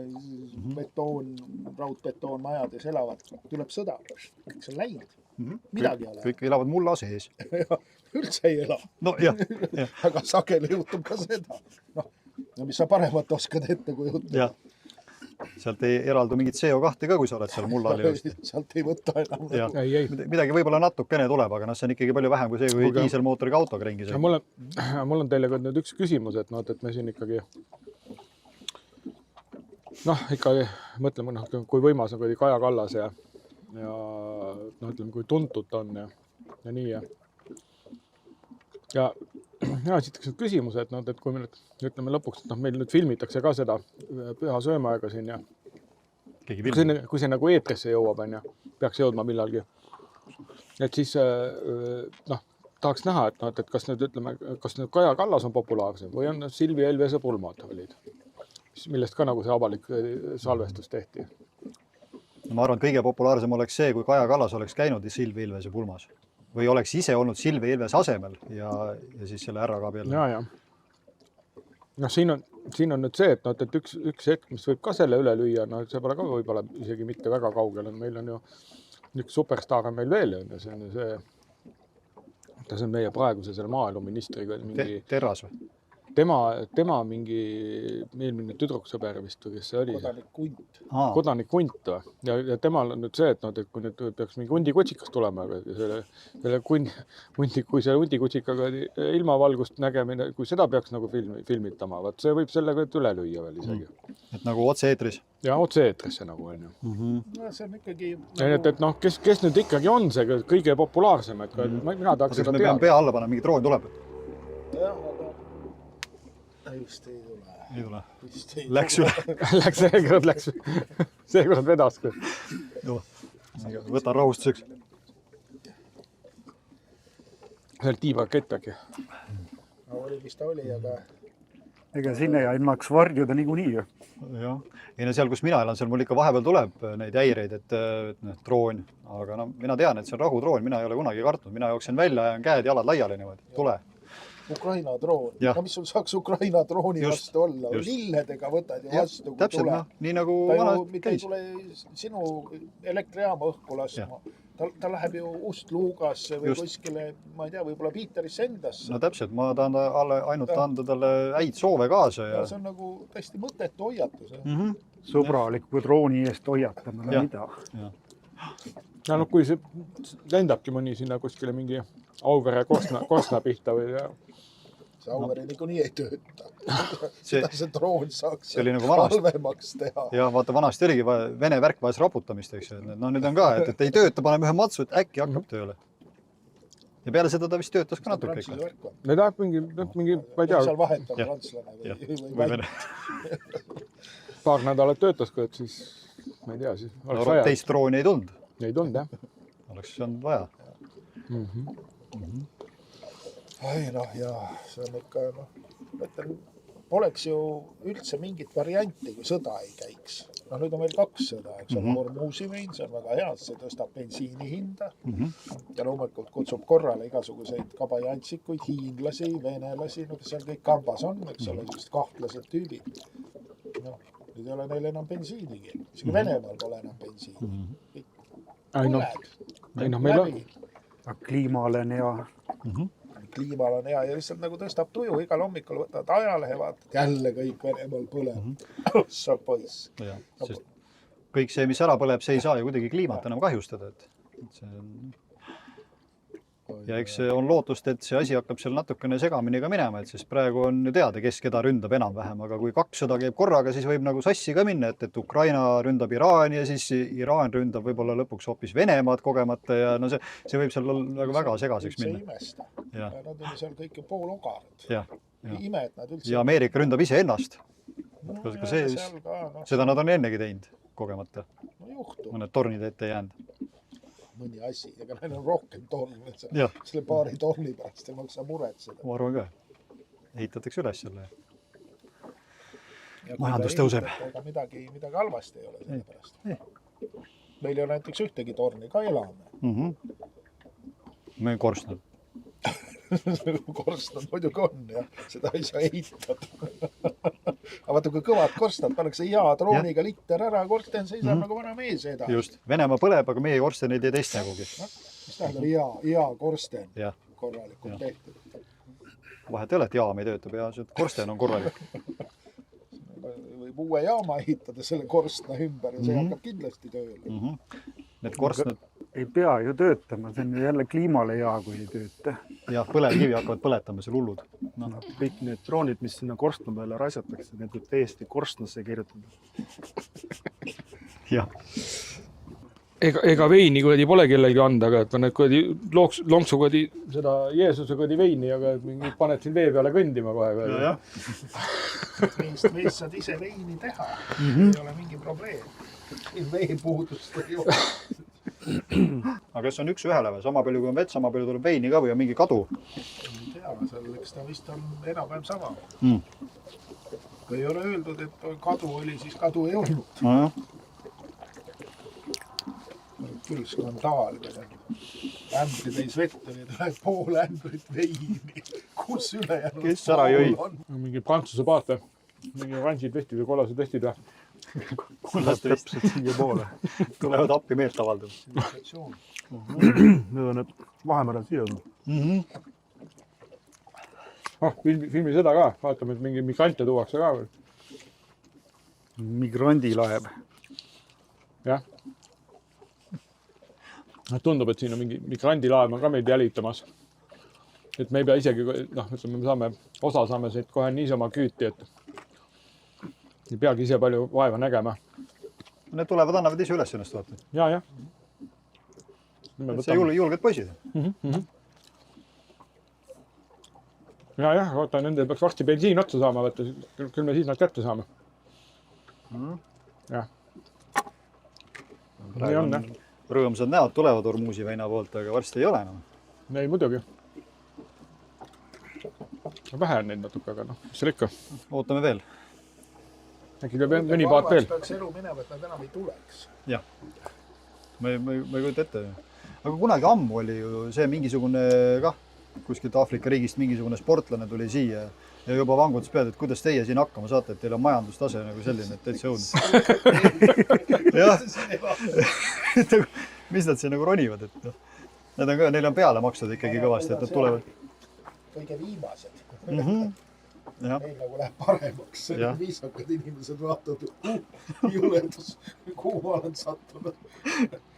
raudbetoon majades elavad. Tuleb sõda, kõik see on läinud. Midagi ei ole. Kõik elavad mulla sees. Üldse ei ela. No jah. Aga sageli juhtub ka seda. No mis sa paremat oskad ette kujutada. Jah. Sealt ei eraldu mingit CO2 ka, kui sa oled seal mullal. Sealt ei võtta enam. Midagi võib-olla natukene tuleb, aga see on ikkagi palju vähem kui see, kui diiselmootoriga autoga ringi sõidab. Mul on teile nüüd üks küsimus, et me siin ikkagi ikkagi mõtleme, kui võimas on Kaja Kallas ja ütleme, kui tuntud ta on ja nii ja esitaks nüüd küsimus, et kui me nüüd ütleme lõpuks, et meil nüüd filmitakse ka seda Püha söömaaega siin ja kui see nagu eetrisse jõuab, peaks jõudma millalgi. Et siis tahaks näha, et kas nüüd ütleme, kas nüüd Kaja Kallas on populaarsem või on Silvi Elvese pulmad olid, millest ka nagu see avalik salvestus tehti. Ma arvan, et kõige populaarsem oleks see, kui Kaja Kallas oleks käinud Silvi Ilvese pulmas või oleks ise olnud Silvi Ilvese asemel ja siis selle härraga abiellu. Siin on nüüd see, et üks hetk, mis võib ka selle üle lüüa, see pole ka võib-olla isegi mitte väga kaugel. Meil on ju üks superstaar on meil veel, see on meie praeguse selle maaeluministriga mingi... Terras või? Tema mingi eelmine tüdruksõber vist, kes see oli? Kodanik Kunt või? Ja temal on nüüd see, et kui nüüd peaks mingi hundikutsikas tulema, kui selle hundikutsikaga ilmavalgust nägemine, kui seda peaks nagu filmitama, see võib sellega üle lüüa veel isegi. Et nagu otse-eetris? Ja otse-eetrisse nagu on ju. See on ikkagi... Kes nüüd ikkagi on see kõige populaarsem, et mina tahaks seda teada. Me peame pea alla panna, mingi droon tuleb. Jah, aga... Just ei tule. Ei tule. Läks üle. Seekord vedas. Võtan rahustuseks. See oli tiibakett äkki. Oli, mis ta oli, aga... Ega sinne ei annaks varjuda niikuinii ju. Jah. Ei no seal, kus mina elan, seal mul ikka vahepeal tuleb neid häireid, et droon. Aga mina tean, et see on rahudroon. Mina ei ole kunagi kartnud. Mina jooksen välja ja käed jalad laiali niimoodi. Tule. Ukraina droon. No mis sul saaks Ukraina drooni vastu olla? Lilledega võtad ju vastu, kui tule. Nii nagu ta ei tule sinu elektrijaama õhku laskma. Ta läheb ju Ust-Luugasse või kuskile, ma ei tea, võib-olla Piiterisse endasse. No täpselt, ma tahan ainult anda talle häid soove kaasa. See on nagu täiesti mõttetu hoiatus. Sõbraliku drooni eest hoiatame, mida? Ja kui see lendabki mõni sinna kuskile mingi Auvere Kosna pihta või see Auvere niikuinii ei tööta. Seda see droon saaks halvemaks teha. Ja vaata, vanasti oligi Vene värk vajas raputamist, eks. No nüüd on ka, et ei tööta, paneme ühe matsu, et äkki hakkab tööle. ja peale seda ta vist töötas ka natuke Prantsuse ikka. värk on. Need ajab mingi, ma ei tea, seal vahetab Jah. prantslane või Või vene. paar nädalat töötas ka, et siis ma ei tea, siis oleks vaja. Teist drooni ei tulnud. Ei tulnud, jah. Oleks olnud vaja. ai noh, ja see on ikka, noh, mõtlen, oleks ju üldse mingit varianti, kui sõda ei käiks. No nüüd on meil 2 sõda, eks ole, Hormuzi vein, see on väga hea, see tõstab bensiini hinda ja loomulikult kutsub korrale igasuguseid kabajantsikuid, hiinlasi, venelasi, no kes seal kõik kambas on, eks ole, sellised kahtlased tüübid. Noh, nüüd ei ole neil enam bensiinigi, isegi Venemaal pole enam bensiini. Ei noh, meil on. kliimale on hea. Kliimal on hea ja lihtsalt nagu tõstab tuju, igal hommikul võtad ajalehe, vaatad, jälle kõik Venemaal põleb. Sa poiss. Ja, sest kõik see, mis ära põleb, see ei saa ju kuidagi kliimat enam kahjustada. Et see on... Ja eks on lootust, et see asi hakkab seal natukene segamini ka minema, et siis praegu on ju teada, kes keda ründab enam-vähem, aga kui 2 sõda käib korraga, siis võib nagu sassi ka minna, et Ukraina ründab Iraani ja siis Iraan ründab võib-olla lõpuks hoopis Venemaad kogemata ja no see võib seal väga segaseks minna. Imesta. Ja. Nad on seal kõik ju poologarad. Ja. Ime, et nad üldse... Ja Ameerika ründab ise ennast. No, seda nad on ennegi teinud kogemata. No juhtu. Mõned tornid ette jäänud. Mõni asi, aga neil on rohkem torne. Selle paari torni pärast ei maksa muretseda. Ma arvan ka. Ehitatakse üles selle. Majandus tõuseb. Ega midagi halvasti ei ole selle pärast. Meil ei ole näiteks ühtegi torni, ka elame. Me korstnad. Korstnad muidugi on ja seda ei saa ehitada. Aga vaata, kui kõvad korstnad pannakse hea drooniga litter ära, korsten seisab nagu vana mees edasi. Just. Venemaa põleb, aga meie korsten ei tee teist nägugi. Mis tähendab hea korsten korralikult tehtud. Vahet ei ole, et jaam ei töötab ja korsten on korralik. Võib uue jaama ehitada selle korstna ümber ja see hakkab kindlasti tööle. Need korstnad... Ei pea ju töötama, see on ju jälle kliimale hea, kui ei tööta. Ja põlevkivi hakkavad põletama seal hullud. No, kõik need droonid, mis sinna korstna peale raisatakse, need võib täiesti korstnasse kirjutada. Jah. Ega veini kuidagi pole kellelgi anda, aga et need kuidagi lonksu kuidagi seda Jeesuse kuidagi veini, aga paned siin vee peale kõndima kohe. Ja. Meist saad ise veini teha. Ei ole mingi probleem. Veepuudust ei ole. Aga kas on üks ühele või? Sama palju kui on vett, sama palju tuleb veini ka või on mingi kadu? Ei tea, selleks ta vist on enam-vähem sama. Kui ei ole öeldud, et kadu oli, siis kadu ei olnud. No jah. Küll skandaal. Ämbri täis vette, nii tuleb pool ämbrit veini. Kus ülejäänud? Kes ära jõi? Mingi Prantsuse paat või? Mingi oranžid vestid või kollased vestid või? Täpselt siia poole. Tulevad appi meelt avaldama. Nüüd on need Vahemere siia. Filmi seda ka. Vaatame, et mingi migrante tuuakse ka veel. Migrandilaev. Jah. Tundub, et siin on mingi migrandilaev on ka meid jälitamas. Et me ei pea isegi, ütleme, osa saame siit kohe niisama küüti, et ei peagi ise palju vaeva nägema. Need tulevad, annavad ise üles ennast vaata. Ja. See julged poisid. Ja, oota, nendel peaks varsti bensiin otsa saama, võtta, küll me siis nad kätte saame. Jah. Nii on, jah. Rõõmsad näod tulevad Hormuzi veina poolt, aga varsti ei ole enam. Ei, muidugi. Vähe on neid natuke, aga mis seal ikka. Ootame veel. Äkki tuleb mõni paat veel. Peaks elu minema, et nad enam ei tuleks. Jah. Ma ei kujuta ette. Aga kunagi ammu oli ju see mingisugune kuskilt Aafrika riigist mingisugune sportlane tuli siia ja juba vangutas pead, et kuidas teie siin hakkama saate, et teil on majandustase nagu selline, et täitsa õudne. Jah. Mis nad siin nagu ronivad, et need on ka, neil on peale makstud ikkagi kõvasti, et nad tulevad. Kõige viimased. Meil nagu läheb paremaks. Viisakad inimesed vaatavad, juledus, kuhu ma olen sattunud.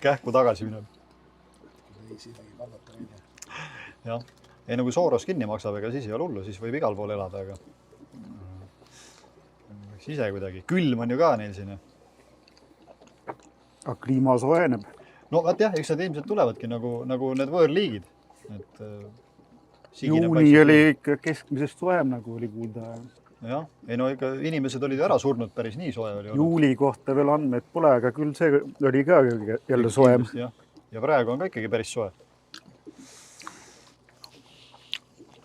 Kähku tagasi minema. Ei, siin ei kannata välja. Jah. Ei, nagu Soros kinni maksab, ega siis ei ole hullu, siis võib igal pool elada, aga ise kuidagi. Külm on ju ka neil siin. Aga kliima soeneb. No vaat jah, eks nad ilmselt tulevadki nagu need võõrliigid. et juuni oli ikka keskmisest soojem, nagu oli kuulda. jah, ei no ikka inimesed olid ära surnud, päris nii soe oli. Juuli kohta veel andmed pole, aga küll see oli ka jälle soojem. Ja praegu on ka ikkagi päris soe.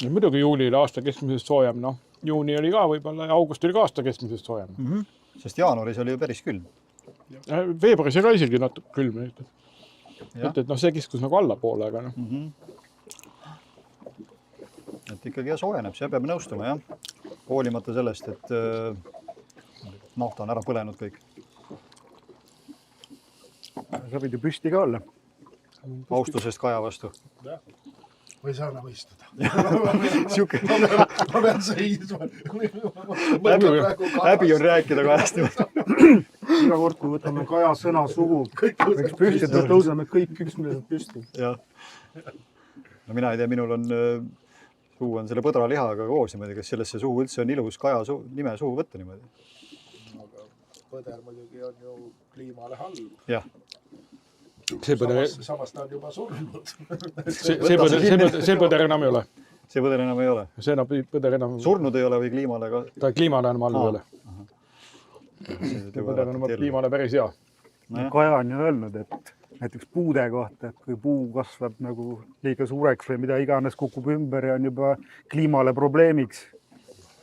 Ja muidugi juuli oli aasta keskmisest soojem, noh. Juuni oli ka võib-olla ja august oli ka aasta keskmisest soojem. Sest jaanuaris oli ju päris külm. Veebruaris oli ka isegi natuke külm. Et noh, see kiskus nagu allapoole, aga noh. Et ikkagi soojeneb, see peab nõustuma, jah. Hoolimata sellest, et nafta on ära põlenud kõik. Sa võid ju püsti ka olla. Austusest Kaja vastu. Või saa enam istuda. Siuke. Ma pean seisma. Häbi on rääkida Kajast. Iga kord, kui võtame Kaja sõna suhu, püsti tõuseme kõik üksmeelselt püsti. Jah. No mina ei tea, minul on suu on selle põdralihaga koos niimoodi, kas sellesse suhu üldse on ilus Kaja nime suhu võtta niimoodi? Põder muidugi on ju kliimale halb. Jah. Samas ta on juba surnud. See põder enam ei ole. See põder enam ei ole. See põder enam... Surnud ei ole või kliimale ka? Ta kliimale enam halb ei ole. See põder on kliimale päris hea. Kaja on ju öelnud, et näiteks puude kohta, et kui puu kasvab nagu liiga suureks või mida iganes kukub ümber ja on juba kliimale probleemiks.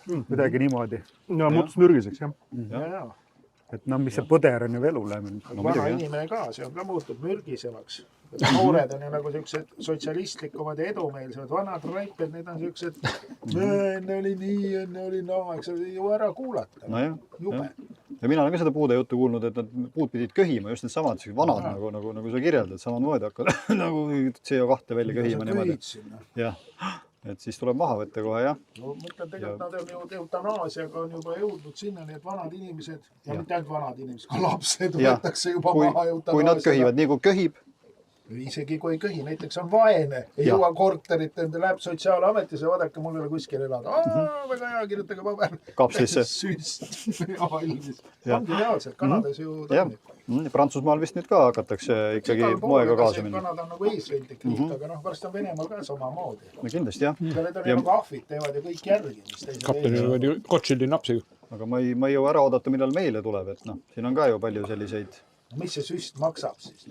Kuidagi niimoodi. Ja muutus mürgiseks, jah. Ja. Et no mis see põder on ju elule. Vana inimene ka, see on ka muutub mürgisemaks. Noored on ju nagu sellised sotsialistlikumad ja edumeelsemad. Vanad raiped, need on sellised, enne oli nii, enne oli naa, eks see ju ära kuulata. No jah. Jube. Ja mina olen ka seda puude juttu kuulnud, et nad puud pidid köhima, just need samad vanad, nagu sa kirjeldad, samamoodi hakkad nagu CO2 välja köhima niimoodi. Jah, et siis tuleb maha võtta kohe, jah. No mõtlen, tegelikult nad on ju eutanaasiaga on juba jõudnud sinna, nii et vanad inimesed ja mitte ainult vanad inimesed, ka lapsed võetakse juba maha eutanaasiaga. Kui nad köhivad, nii kui köhib. Isegi kui ei köhi, näiteks on vaene, ei jõua korterit, enda läheb sotsiaalametis ja vaadake, mul ei ole kuskil elada. Väga hea, kirjutage paber. Kapslisse. Süst. Ongi reaalselt, Kanadas ju toimib. Prantsusmaal vist nüüd ka hakatakse ikkagi moega kaasa minna. Kanada on nagu eesrindlik riik, aga pärast on Venemaal ka samamoodi. No kindlasti, jah. Need on nagu ahvid, teevad ju kõik järgi. Kaptenil oli Rothschildi napsi. Aga ma ei jõua ära oodata, millal meile tuleb, et noh, siin on ka ju palju selliseid. Mis see süst maksab siis?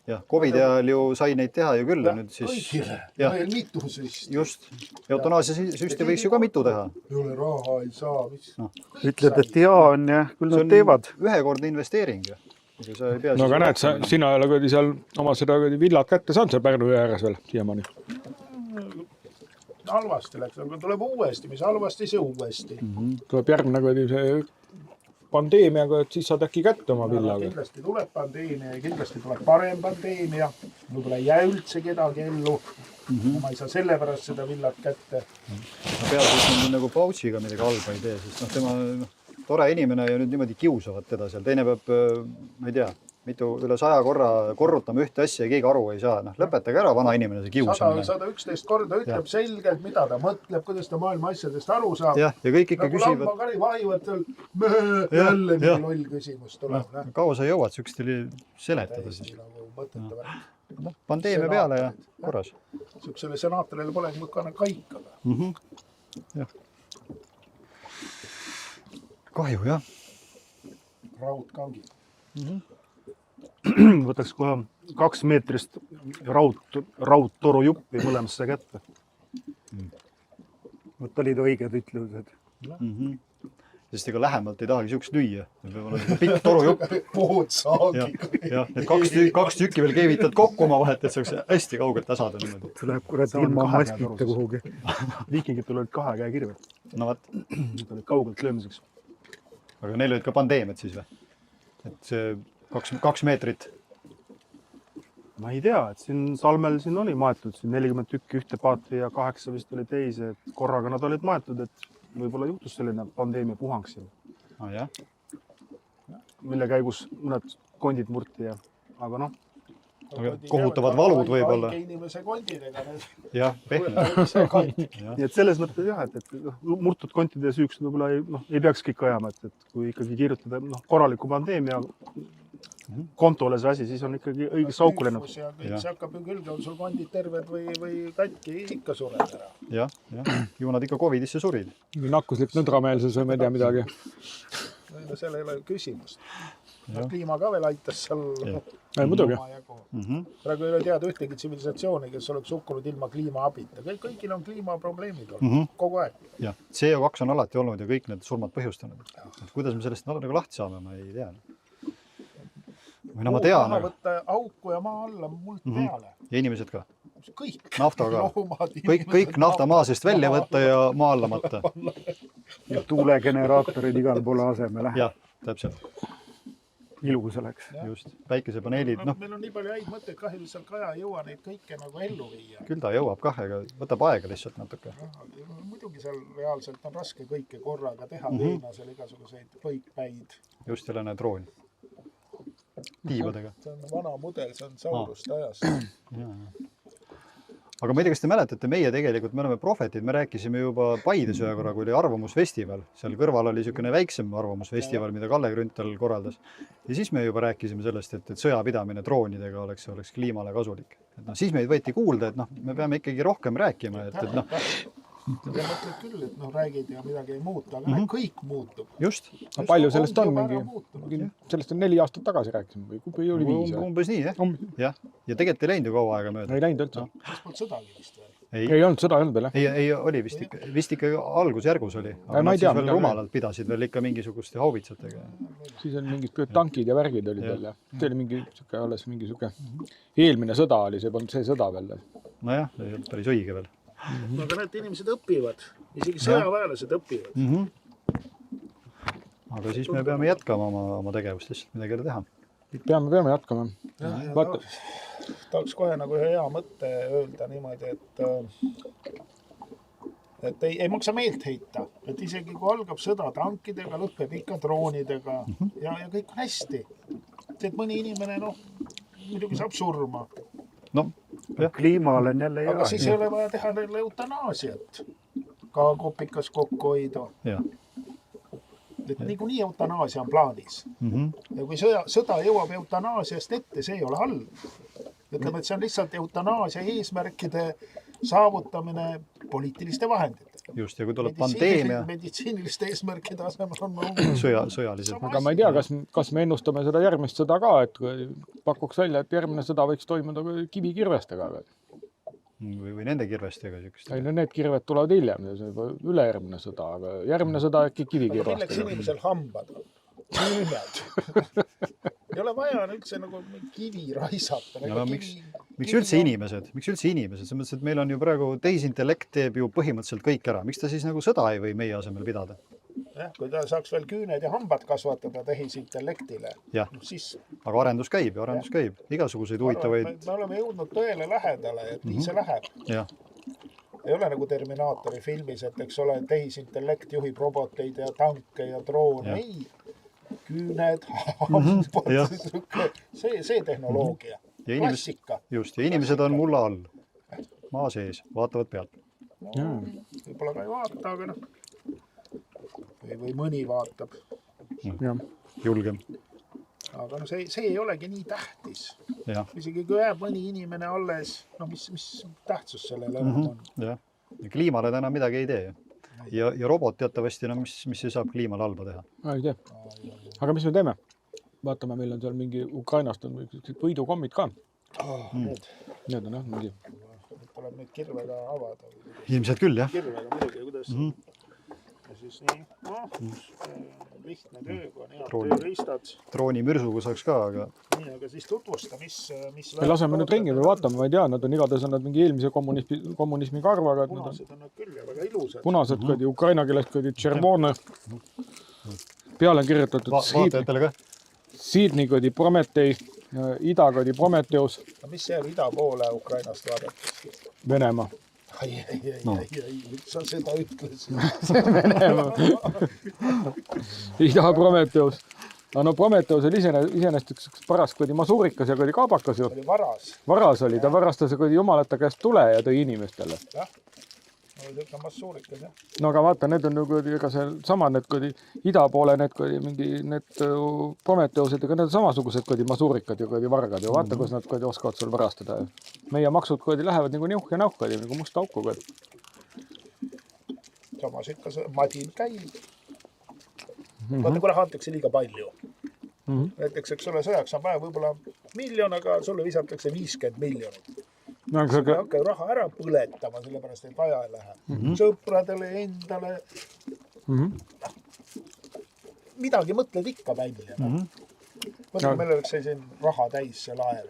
Jah, COVID ajal ju sai neid teha ju küll. Kõigile, veel mitu süsti. Just, eutanaasia süsti võiks ju ka mitu teha. Ei ole raha, ei saa. Ütled, et hea on ja küll nad teevad. Ühekordne investeering. No aga näed, sina ei ole seal oma seda villad kätte saanud seal Pärnu jõe ääres veel siiamaani. Halvasti läks, aga tuleb uuesti, mis halvasti, see uuesti. Tuleb järgmine see pandeemiaga, et siis saad äkki kätte oma villaga. Kindlasti tuleb pandeemia ja kindlasti tuleb parem pandeemia. Võib-olla ei jää üldse kedagi ellu. Ma ei saa selle pärast seda villat kätte. Peaasi, et on nagu Pautsiga midagi halba ei tee, sest tema tore inimene ja nüüd niimoodi kiusavad teda seal. Teine peab, ma ei tea, üle 100 korra korrutama ühte asja ja keegi aru ei saa. Lõpetage ära vana inimene see kiusamine. 111 korda ütleb selgelt, mida ta mõtleb, kuidas ta maailma asjadest aru saab. Ja kõik ikka küsivad. Nagu lambakari vahivad tal, jälle mingi loll küsimus tuleb. Kaua sa jõuad sükstili seletada siis? Pandeemia peale ja korras. Sükstile senaatorile polegi mõkana kaikaga. Kahju, jah. Raudkangid. Võtaks kohe 2 meetrist raudtoru juppi mõlemasse kätte. Vot olid õiged ütlused. Sest ega lähemalt ei tahagi siukest lüüa. Pikk torujupp. Poodsaagi. Jah, need 2 tükki veel keevitad kokku oma vahet, et saaks hästi kaugelt tasada. Tuleb kurat ilma maskita kuhugi. Viikingid tulevad 2 käe kirve. No vaat. Need olid kaugelt löömiseks. Aga neil olid ka pandeemiad siis või? Et see 2 meetrit. Ma ei tea, et siin Salmel siin oli maetud 40 tükki ühte paati ja 8 vist oli teise. Korraga nad olid maetud, et võib-olla juhtus selline pandeemia puhang siin. Mille käigus mõned kondid murti ja, aga noh. Kohutavad valud võib-olla. Väike inimese kondidega. Jah, pehme. Nii et selles mõttes jah, et murtud kontide süüks võib-olla ei peaks kõik ajama, et kui ikkagi kirjutada korraliku pandeemia kontole see asi, siis on ikkagi õigesse auku lennud. ja kõik see hakkab ju külge, on sul kondid terved või katki, ikka sured ära. jah, ju nad ikka Covidisse surid. Nakkuslik nõdrameelsus või ma ei tea midagi. No seal ei ole küsimust. Kliima ka veel aitas seal. Muidugi. Praegu ei ole teada ühtegi tsivilisatsiooni, kes oleks hukkunud ilma kliima abita. Kõigil on kliimaprobleemid olnud kogu aeg. Jah, CO2 on alati olnud ja kõik need surmad põhjustanud. Et kuidas me sellest nagu lahti saame, ma ei tea. Või no ma tean. Maha võtta auku ja maa alla muld peale. Ja inimesed ka. Kõik. Nafta ka. Kõik nafta maa seest välja võtta ja maa alla matta. Ja tuulegeneraatorid igal poole asemele. Jah, täpselt. Ilus oleks. Just, päikesepaneelid. Meil on nii palju häid mõtteid, kahjuliselt Kaja ei jõua neid kõike nagu ellu viia. Küll ta jõuab kah, aga võtab aega lihtsalt natuke. Muidugi seal reaalselt on raske kõike korraga teha, veenasel igasuguseid lõikpäid. Just jälle näed drooni. Tiibadega. See on vana mudel, see on Sauruste ajast. Aga ma ei tea, kas te mäletate, meie tegelikult, me oleme profetid, me rääkisime juba Paides ühe korra, kui oli arvamusfestival. Seal kõrval oli niisugune väiksem arvamusfestival, mida Kalle Grünthal korraldas. Ja siis me juba rääkisime sellest, et sõjapidamine droonidega oleks kliimale kasulik. Et siis meid võeti kuulda, et me peame ikkagi rohkem rääkima. Ja mõtled küll, et räägid ja midagi ei muuta, aga kõik muutub. Just. Palju sellest on mingi, sellest on 4 aastat tagasi rääkisime või oli 5? Umbes nii, jah. Ja tegelikult ei läinud ju kaua aega mööda. Ei läinud üldse. Kas polnud sõdagi vist veel? Ei olnud, sõda ei olnud veel, jah. Ei, oli vist ikka algusjärgus oli. Aga nad siis veel rumalalt pidasid veel ikka mingisuguste haubitsatega. Siis on mingid tankid ja värgid olid veel, jah. See oli mingi siuke eelmine sõda oli, see polnud see sõda veel. Nojah, ei olnud päris õige veel. Aga need inimesed õpivad, isegi sõjaväelased õpivad. Aga siis me peame jätkama oma tegevust, lihtsalt midagi ei teha. Peame jätkama. Tahaks kohe nagu hea mõtte öelda niimoodi, et ei maksa meelt heita, et isegi kui algab sõda tankidega, lõpeb ikka droonidega ja kõik on hästi. See, et mõni inimene, muidugi saab surma. Kliimal on jälle aga siis ei ole vaja teha neile eutanaasiat. Ka kopikas kokku hoida. Et niikuinii eutanaasia on plaanis. Ja kui sõda jõuab eutanaasiast ette, see ei ole halb. Ütleme, et see on lihtsalt eutanaasia eesmärkide saavutamine poliitiliste vahenditega. Just, ja kui tuleb pandeemia. Meditsiiniliste eesmärkide asemel on sõjalised. Aga ma ei tea, kas me ennustame seda järgmist sõda ka, et pakuks välja, et järgmine sõda võiks toimuda kivikirvestega. Või nende kirvestega. Ei, need kirved tulevad hiljem, see on juba ülejärgmine sõda, aga järgmine sõda äkki kivikirvestega. Milleks inimesel hambad on? Küümed. Ei ole vaja üldse nagu kivi raisata. Miks üldse inimesed? Selles mõttes, et meil on ju praegu tehisintellekt teeb ju põhimõtteliselt kõik ära. Miks ta siis nagu sõda ei või meie asemel pidada? Kui ta saaks veel küüned ja hambad kasvatada tehisintellektile. Siis... Aga arendus käib. Igasuguseid huvitavaid... Me oleme jõudnud tõele lähedale, et nii see läheb. Ei ole nagu Terminaatori filmis, et eks ole, tehisintellekt juhib roboteid ja tanke ja droone. Ei, küüned, hambad, see tehnoloogia. Klassika. Just, ja inimesed on mulla all. Maa sees, vaatavad pealt. Võib-olla ka ei vaata, aga või mõni vaatab. Julgem. Aga see ei olegi nii tähtis. Isegi kui jääb mõni inimene alles, mis tähtsus sellele on? Ja kliimale täna midagi ei tee. Ja robot teatavasti, mis see saab kliimale halba teha? Ei tee. Aga mis me teeme? Vaatame, meil on seal mingi Ukrainast on võidukommid ka. Need on mingi. Tuleb neid kirvega avada. Ilmselt küll, jah. Kirvega midagi, kuidas. Ja siis nii, lihtne töö, kui on head tööriistad. Drooni mürsuga saaks ka, aga... Nii, aga siis tutvusta, mis... Me laseme nüüd ringi või vaatame, ma ei tea, nad on igatahes on nad mingi eelmise kommunismi karvaga. Punased on nad küll ja väga ilusad. Punased kõdi, ukraina keeles kõdi Tšervone. Peale on kirjutatud Siidnikodi Prometei, idakodi Prometeus. Mis see ida poole Ukrainast vaadates? Venemaa. Ei, sa seda ütlesid. Venemaa. Ida Prometeus. No Prometeus oli iseenest üks paras kõdi masuurikas ja kõdi kaabakas ju. Oli varas. Varas oli, ta varastas kõdi jumalate käest tule ja tõi inimestele. Jah. Niisugune massuurikad, jah. no aga vaata, need on ju kuidagi, ega see sama need kuidagi ida poole need kuidagi mingi need Prometheused, ega need on samasugused kuidagi masuurikad ja kuidagi vargad ja vaata, kus nad kuidagi oskavad sul varastada. Meie maksud kuidagi lähevad nagu niuh ja nauh kuidagi nagu musta auku kuidagi. Samas ikka see madin käib. Vaata, kui raha antakse liiga palju. Näiteks, eks ole, sõjaks on vaja võib-olla 1 miljon, aga sulle visatakse 50 miljonit. No, Sa hakka raha ära põletama, sellepärast et vaja ei lähe. Sõpradele, endale. Midagi mõtled ikka välja. Mõtle, meil oleks siin raha täis see laev.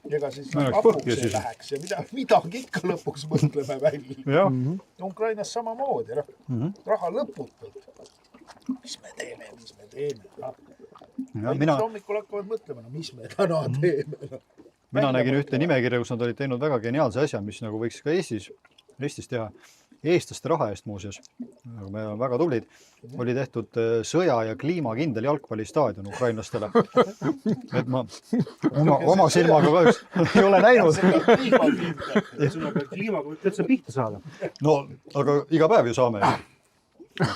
Ega siis apuks ei läheks ja midagi ikka lõpuks mõtleme välja. Ukrainas samamoodi. Raha lõputult. Mis me teeme? Hommikul hakkavad mõtlema, mis me täna teeme. Mina nägin ühte nimekirja, kus nad olid teinud väga geniaalse asja, mis nagu võiks ka Eestis teha. Eestlaste raha eest muuseas, me oleme väga tublid, oli tehtud sõja- ja kliimakindel jalgpallistaadion ukrainlastele. Et ma oma silmaga kahjuks ei ole näinud. Kliimaga võib täitsa pihta saada. No, aga iga päev ju saame.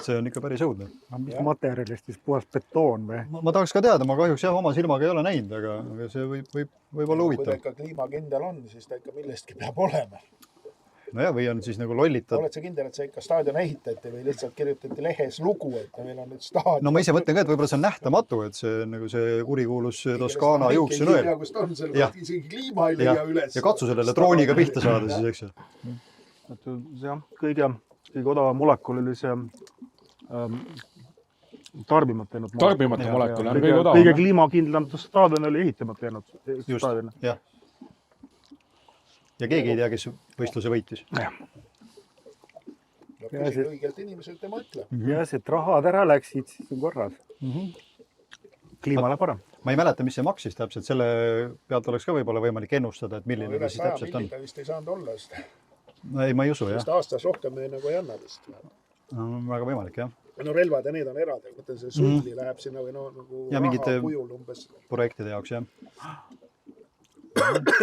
See on ikka päris õudne. Mis materjalist siis puhas betoon või? Ma tahaks ka teada, ma kahjuks oma silmaga ei ole näinud, aga see võib olla Kui ta huvitav. ikka kliimakindel on, siis ta ikka millestki peab olema. No ja, või on siis nagu lollitad. Oled sa kindel, et see ikka staadion ehitati või lihtsalt kirjutati lehes lugu, et meil on nüüd staadion? No ma ise mõtlen ka, et võib-olla see on nähtamatu, et see nagu see kurikuulus Toskaana juuksenõel. Isegi kliima ei leia üles. Ja katsu sellele drooniga pihta saada siis, eks ju. Jah, kõige odavam molekul oli see tarbimata jäänud. Tarbimata molekul on kõige odavam. Kõige kliimakindlam staadion oli ehitamata jäänud. Just, jah. Ja keegi ei tea, kes võistluse võitis. Küsid õigelt inimeselt ja mõtle. Ja see, et rahad ära läksid, siis on korras. Kliimale parem. Ma ei mäleta, mis see maksis täpselt. Selle pealt oleks ka võib-olla võimalik ennustada, et milline ta siis täpselt on. Üle 100 milliga vist ei saanud olla. Ei, ma ei usu, jah. Sest aastas rohkem nagu ei anna vist. Väga võimalik, jah. No relvad ja need on erad. Mõtlen, see sulli läheb sinna või nagu raha kujul umbes. Projektide jaoks, jah.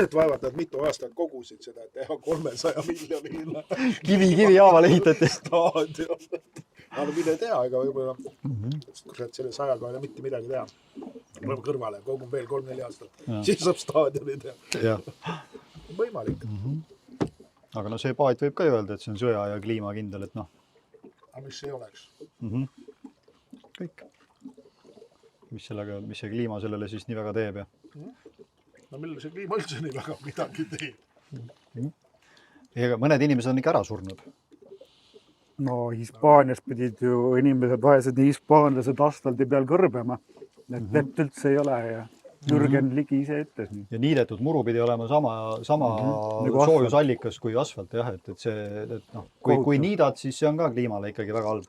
Et vaevalt nad mitu aastat kogusid seda, et teha 300 miljonile Kivi haaval ehitati. staadion. Aga mine tea, ega võib-olla selle 100-ga ei ole mitte midagi teha. Oleme kõrvale, kogum veel 3-4 aastat. Siis saab staadioni teha. Võimalik. Aga no see paat võib ka ju öelda, et see on sõja- ja kliimakindel, et noh. Aga mis ei oleks? Kõik. Mis see kliima sellele siis nii väga teeb? No millal see kliima üldse nii väga midagi teeb? Ega mõned inimesed on ikka ära surnud. No Hispaanias pidid ju inimesed, vaesed hispaanlased asfaldi peal kõrbema. Et vett üldse ei ole ja Jürgen Ligi ise ütles nii. Ja niidetud muru pidi olema sama soojusallikas kui asfalt, jah, et see, et noh, kui niidad, siis see on ka kliimale ikkagi väga halb.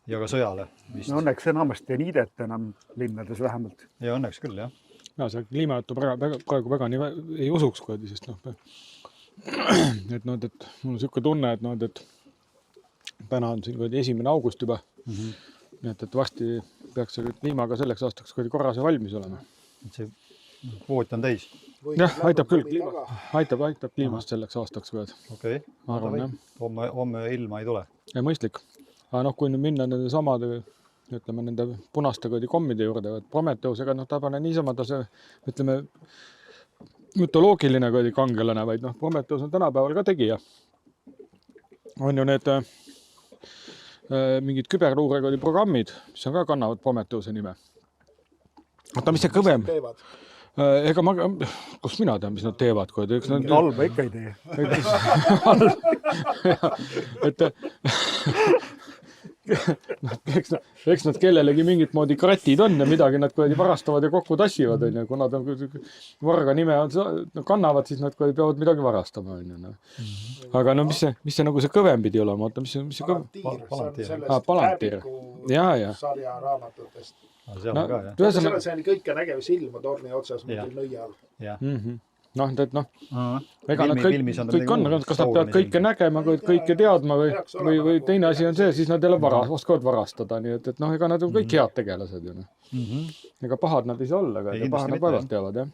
Ja ka sõjale. No õnneks enamasti ei niideta enam linnades vähemalt. Ja õnneks küll, jah. Ja see kliimajuttu praegu väga nii ei usuks kuidagi, sest noh, et mul on siuke tunne, et täna on siin 1. august juba. Nii et varsti peaks see kliimaga selleks aastaks korras ja valmis olema. See voot on täis. Jah, aitab küll aitab kliimast selleks aastaks. Okei, homme ilma ei tule. Ja mõistlik. Aga noh, kui nüüd minna nende samade, ütleme, nende punaste kommide juurde, et Prometheusega ta pane niisama see, ütleme, mütoloogiline kangelane, vaid Prometheus on tänapäeval ka tegija. On ju need mingid küberluure programmid, mis on ka kannavad Prometheuse nime. Oota, mis see kõvem? Ega kus mina tean, mis nad teevad? Halba ikka ei tee. Eks nad kellelegi mingit moodi kratid on ja midagi nad varastavad ja kokku tassivad. Kui nad varga nime kannavad, siis nad peavad midagi varastama. Aga mis see nagu see kõvem pidi olema? Palantiir. Ja. Sarja raamatutest. See on kõike nägev silma torni otsas nõia all. Ega nad kõik on, kas nad peavad kõike nägema, kõike teadma või teine asi on see, siis nad jälle oskavad varastada, nii et ega nad on kõik head tegelased. Ega pahad nad ei saa olla, aga pahad nad vaevalt teavad, jah.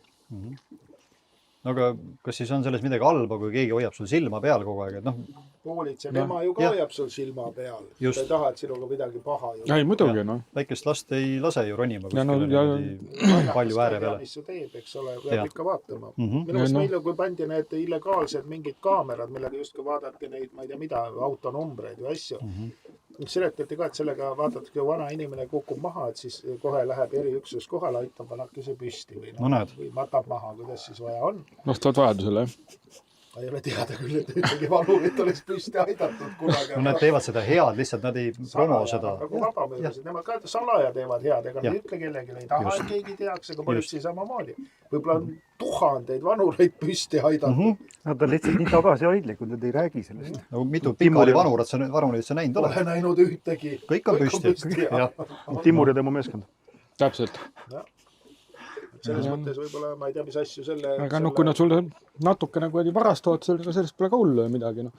no aga kas siis on selles midagi halba, kui keegi hoiab sul silma peal kogu aeg, et noh, hoolitsev ema ju ka hoiab sul silma peal. Just. Ta ei taha, et sinuga midagi paha ju. ei muidugi, noh. väikest last ei lase ju ronima Ja no- kuskile palju ääre peale. Mis su teeb, eks ole, peab ikka vaatama. Mhm. Minu meelest Ja meil, kui pandi need illegaalsed mingid kaamerad, millega justkui vaadati neid, ma ei tea mida, autonumbreid või asju. Seletati ka, et sellega vaadati, kui vana inimene kukub maha, et siis kohe läheb eriüksus kohale, aitab vanakese püsti No näed. või matab maha, kuidas siis vaja on. Vastavalt vajadusele, jah. Ma ei ole teada küll, et ühtegi vanurit oleks püsti aidatud kunagi. no nad teevad seda head, lihtsalt nad ei promo seda. Nagu vabamöödasid, nemad ka salaja teevad head, ega Jah. nad ei ütle kellegi, ei taha, Just. et keegi teaks, aga politsei samamoodi. Võib-olla on tuhandeid vanureid püsti aidatud. Nad on lihtsalt nii tagasihoidlikud, nad ei räägi sellest. no mitu pikali vanurit sa näinud oled? Pole näinud ühtegi. Kõik on püsti. jah. Timur ja tema meeskond. Täpselt. Selles mõttes võib-olla, ma ei tea, mis asju selle... Aga noh, kui nad sulle natukene kuidagi varastavad, sellest pole ka hullu midagi, noh.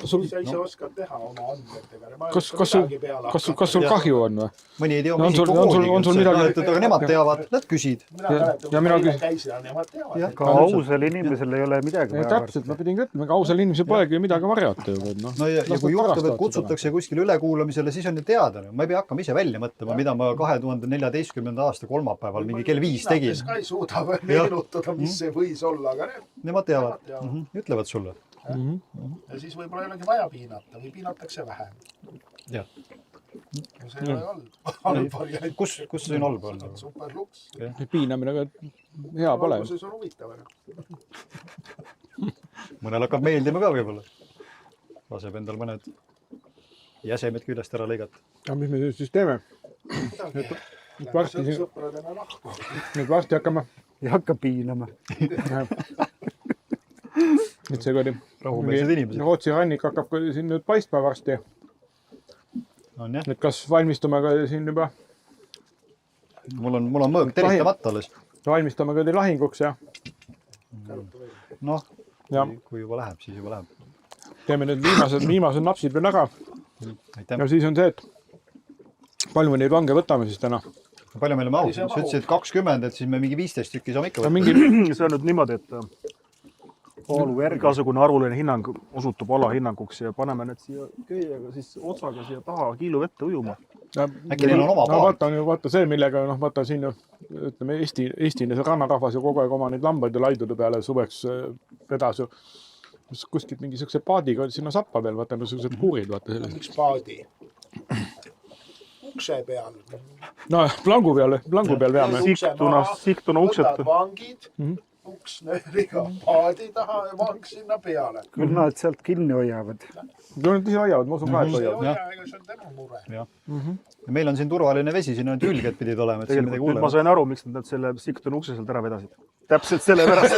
Sa ise oskad teha oma andmetega. Kas sul kahju on või? mõni ei tea No on sul- on sul midagi- aga nemad teavad, nad küsid. Ja mina küsin- käisin, nemad teavad. Jah. ka ausal inimesel ei ole midagi vaja. Täpselt, ma pidin ka ütlema, ega ausal inimesel polegi midagi varjata ju. no ja kui juhtub, et kutsutakse kuskile ülekuulamisele, siis on ju teada. ma ei pea hakkama ise välja mõtlema, mida ma 2014. aasta kolmapäeval mingi kell 5 tegin. Ka ei suuda veel meenutada, mis see võis olla, aga Nemad teavad, Nemad ütlevad sulle. ja siis võib-olla ei olegi vaja piinata või piinatakse vähem. jah, See ei ole halb variant. kus see on halb on? Super luks. Piinamine ka hea pole. Alguses on huvitav. mõnel hakkab meeldima ka võib-olla. laseb endal mõned jäsemed küljest ära lõigata. aga mis me siis teeme? Sõpradena lahku. Nüüd varsti hakkame. ei hakka piinama. Nüüd see kuradi Rahumeelsed inimesed. Rootsi rannik hakkab ka siin nüüd paistma varsti. on jah, Et kas valmistume ka siin juba, mul on mõõg teritamata alles. valmistame ka lahinguks ja noh, Ja. kui juba läheb, siis juba läheb. teeme nüüd viimased napsid veel ära. aitäh. Ja siis on see, et palju me neid vange võtame siis täna? palju meile mahub? sa ütlesid 20, et siis me mingi 15 tükki saame ikka võtta. see on nüüd niimoodi, et igasugune arvuline hinnang osutub alahinnanguks ja paneme need siia köiega siis otsaga siia taha kiilu vette ujuma. Äkki neil on oma paat? Vaata see, millega, vaata siin ju, ütleme, Eesti rannarahvas ju kogu aeg oma neid lambaid ja laidude peale suveks vedas ju. Kuskilt mingi siukse paadiga sinna sappa veel, vaata, niisugused kuurid, vaata sellised. Üks paadi. Ukse peal. No plangu peal veame. Sihtuna ukseta. Võtad vangid, uks nööriga paadi taha ja vang sinna peale. küll nad sealt kinni hoiavad. Nad ise hoiavad, ma usun ka, et See hoiavad. hoia, ega see on tema mure. Ja meil on siin turvaline vesi, siin on hülged pidid olema, et siin midagi Tegelikult nüüd ma hulle. sain aru, miks nad selle Sihtuna ukse sealt ära vedasid. Täpselt sellepärast.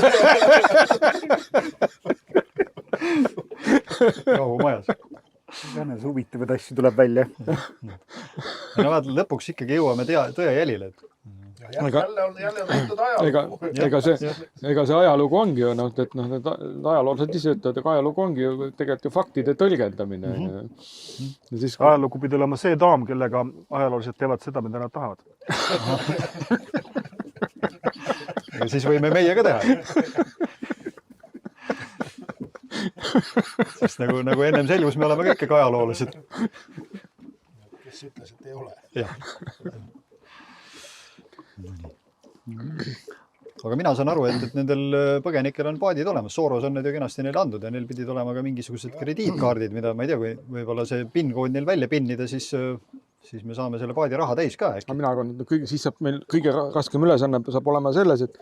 Rahu majas. Jänes huvitavaid asju tuleb välja. no vaat lõpuks ikkagi jõuame tõe jälile. Jälle on tehtud ajalugu. Ega see ajalugu ongi ju, et need ajaloolased ise ütlevad, et ajalugu ongi ju tegelikult ju faktide tõlgendamine. Ja siis, ajalugu pidi olema see daam, kellega ajaloolased teevad seda, mida nad tahavad. ja siis võime meie ka teha. sest nagu ennem selgus, me oleme kõik ajaloolased. Kes ütles, et ei ole. jah. aga mina saan aru, et nendel põgenikel on paadid olemas. Soros on need ju kenasti neile andnud ja neil pidid olema ka mingisugused krediitkaardid, mida ma ei tea, kui võib-olla see PIN-kood neil välja pinnida, siis me saame selle paadi raha täis ka. mina arvan, et siis saab meil kõige raskem ülesanne saab olema selles, et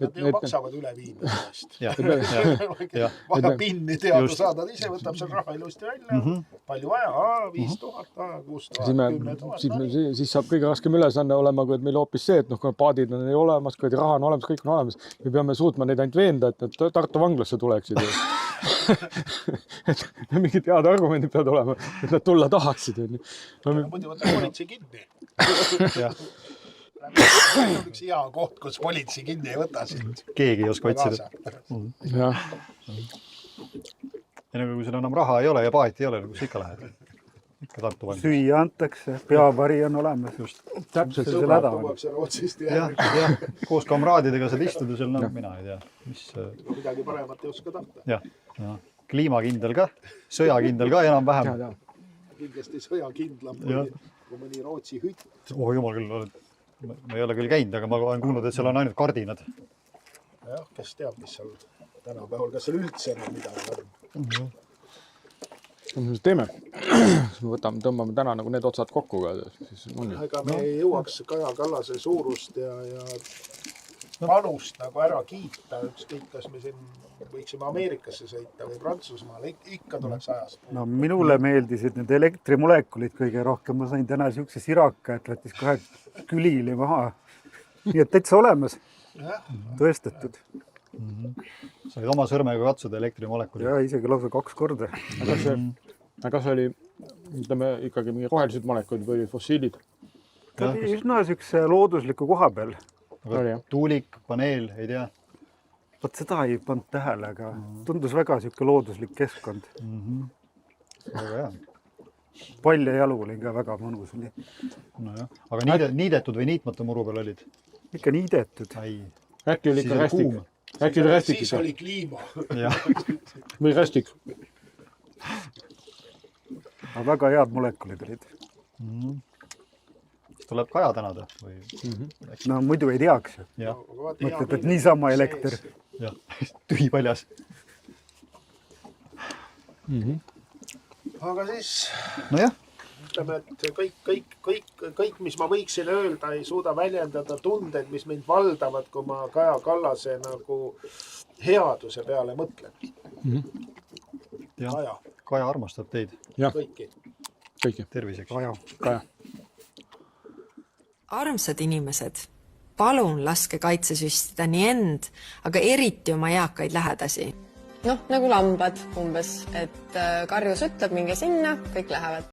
Nad ju maksavad üleviimisest. jah. Vaja pinni teada Just. saada, ise võtab seal raha ilusti välja. Palju vaja? 5000, 6000, siis saab kõige raskem ülesanne olema, kui meil hoopis see, et noh, kui paadid on olemas, kui raha on olemas, kõik on olemas, me peame suutma neid ainult veenda, et nad Tartu vanglasse tuleksid. et mingid head argumendid peavad olema, et nad tulla tahaksid. muidu võtab politsei kinni. Üks hea koht, kus politsei kinni ei võta sind. keegi ei oska otsida. jah. ja nagu kui sul enam raha ei ole ja paati ei ole, kus ikka lähed? ikka Tartu valmis. süüa antakse, peavari on olemas. Just. täpselt See sõbrad häda on. tuuakse Rootsist jah, koos kamraadidega saad istuda seal, no mina ei tea, mis. midagi paremat ei oska tahta. jah, kliimakindel ka, sõjakindel ka enam-vähem. Kindlasti sõjakindlam kui mõni Rootsi hütt. Oh jumal küll, ma ei ole küll käinud, aga ma olen kuulnud, et seal on ainult kardinad. Jah, kes teab, mis seal tänapäeval, kas seal üldse enam midagi on. mis me teeme? Tõmbame täna nagu need otsad kokku ka. Ega me ei jõuaks Kaja Kallase suurust ja panust nagu ära kiita, ükskõik, kas me siin võiksime Ameerikasse sõita või Prantsusmaale, ikka tuleks ajast. No minule meeldisid need elektrimolekulid kõige rohkem. Ma sain täna siukse siraka, et võttis kohe külili maha. Nii et täitsa olemas. Tõestatud. Said oma sõrmega katsuda elektrimolekuli. Ja isegi lausa 2 korda. Aga see oli, ütleme, ikkagi mingi rohelised molekulid või fossiilid? Ta oli üsna siukse loodusliku koha peal. Aga tuulik, paneel, ei tea. Vot seda ei pannud tähele, aga tundus väga siuke looduslik keskkond. Väga hea. Pall ja jalu oli ka väga mõnus. Nojah. Aga niidetud või niitmata muru peal olid? Ikka niidetud. Äkki oli ikka rästik. Äkki oli rästik siis ikka. oli kliima. Või rästik. Aga väga head molekulid olid. Tuleb Kaja tänada? Või... No muidu ei teaks ju. Mõtled, et niisama elekter. Jah, tühi paljas. Aga siis Nojah. ütleme, et kõik, mis ma võiksin öelda, ei suuda väljendada tundeid, mis mind valdavad, kui ma Kaja Kallase nagu headuse peale mõtlen. Kaja armastab teid. Kõiki. Terviseks. Kaja. Armsad inimesed, palun laske kaitsesüstida nii end, aga eriti oma eakaid lähedasi. Noh, nagu lambad umbes, et karjus ütleb, minge sinna, kõik lähevad.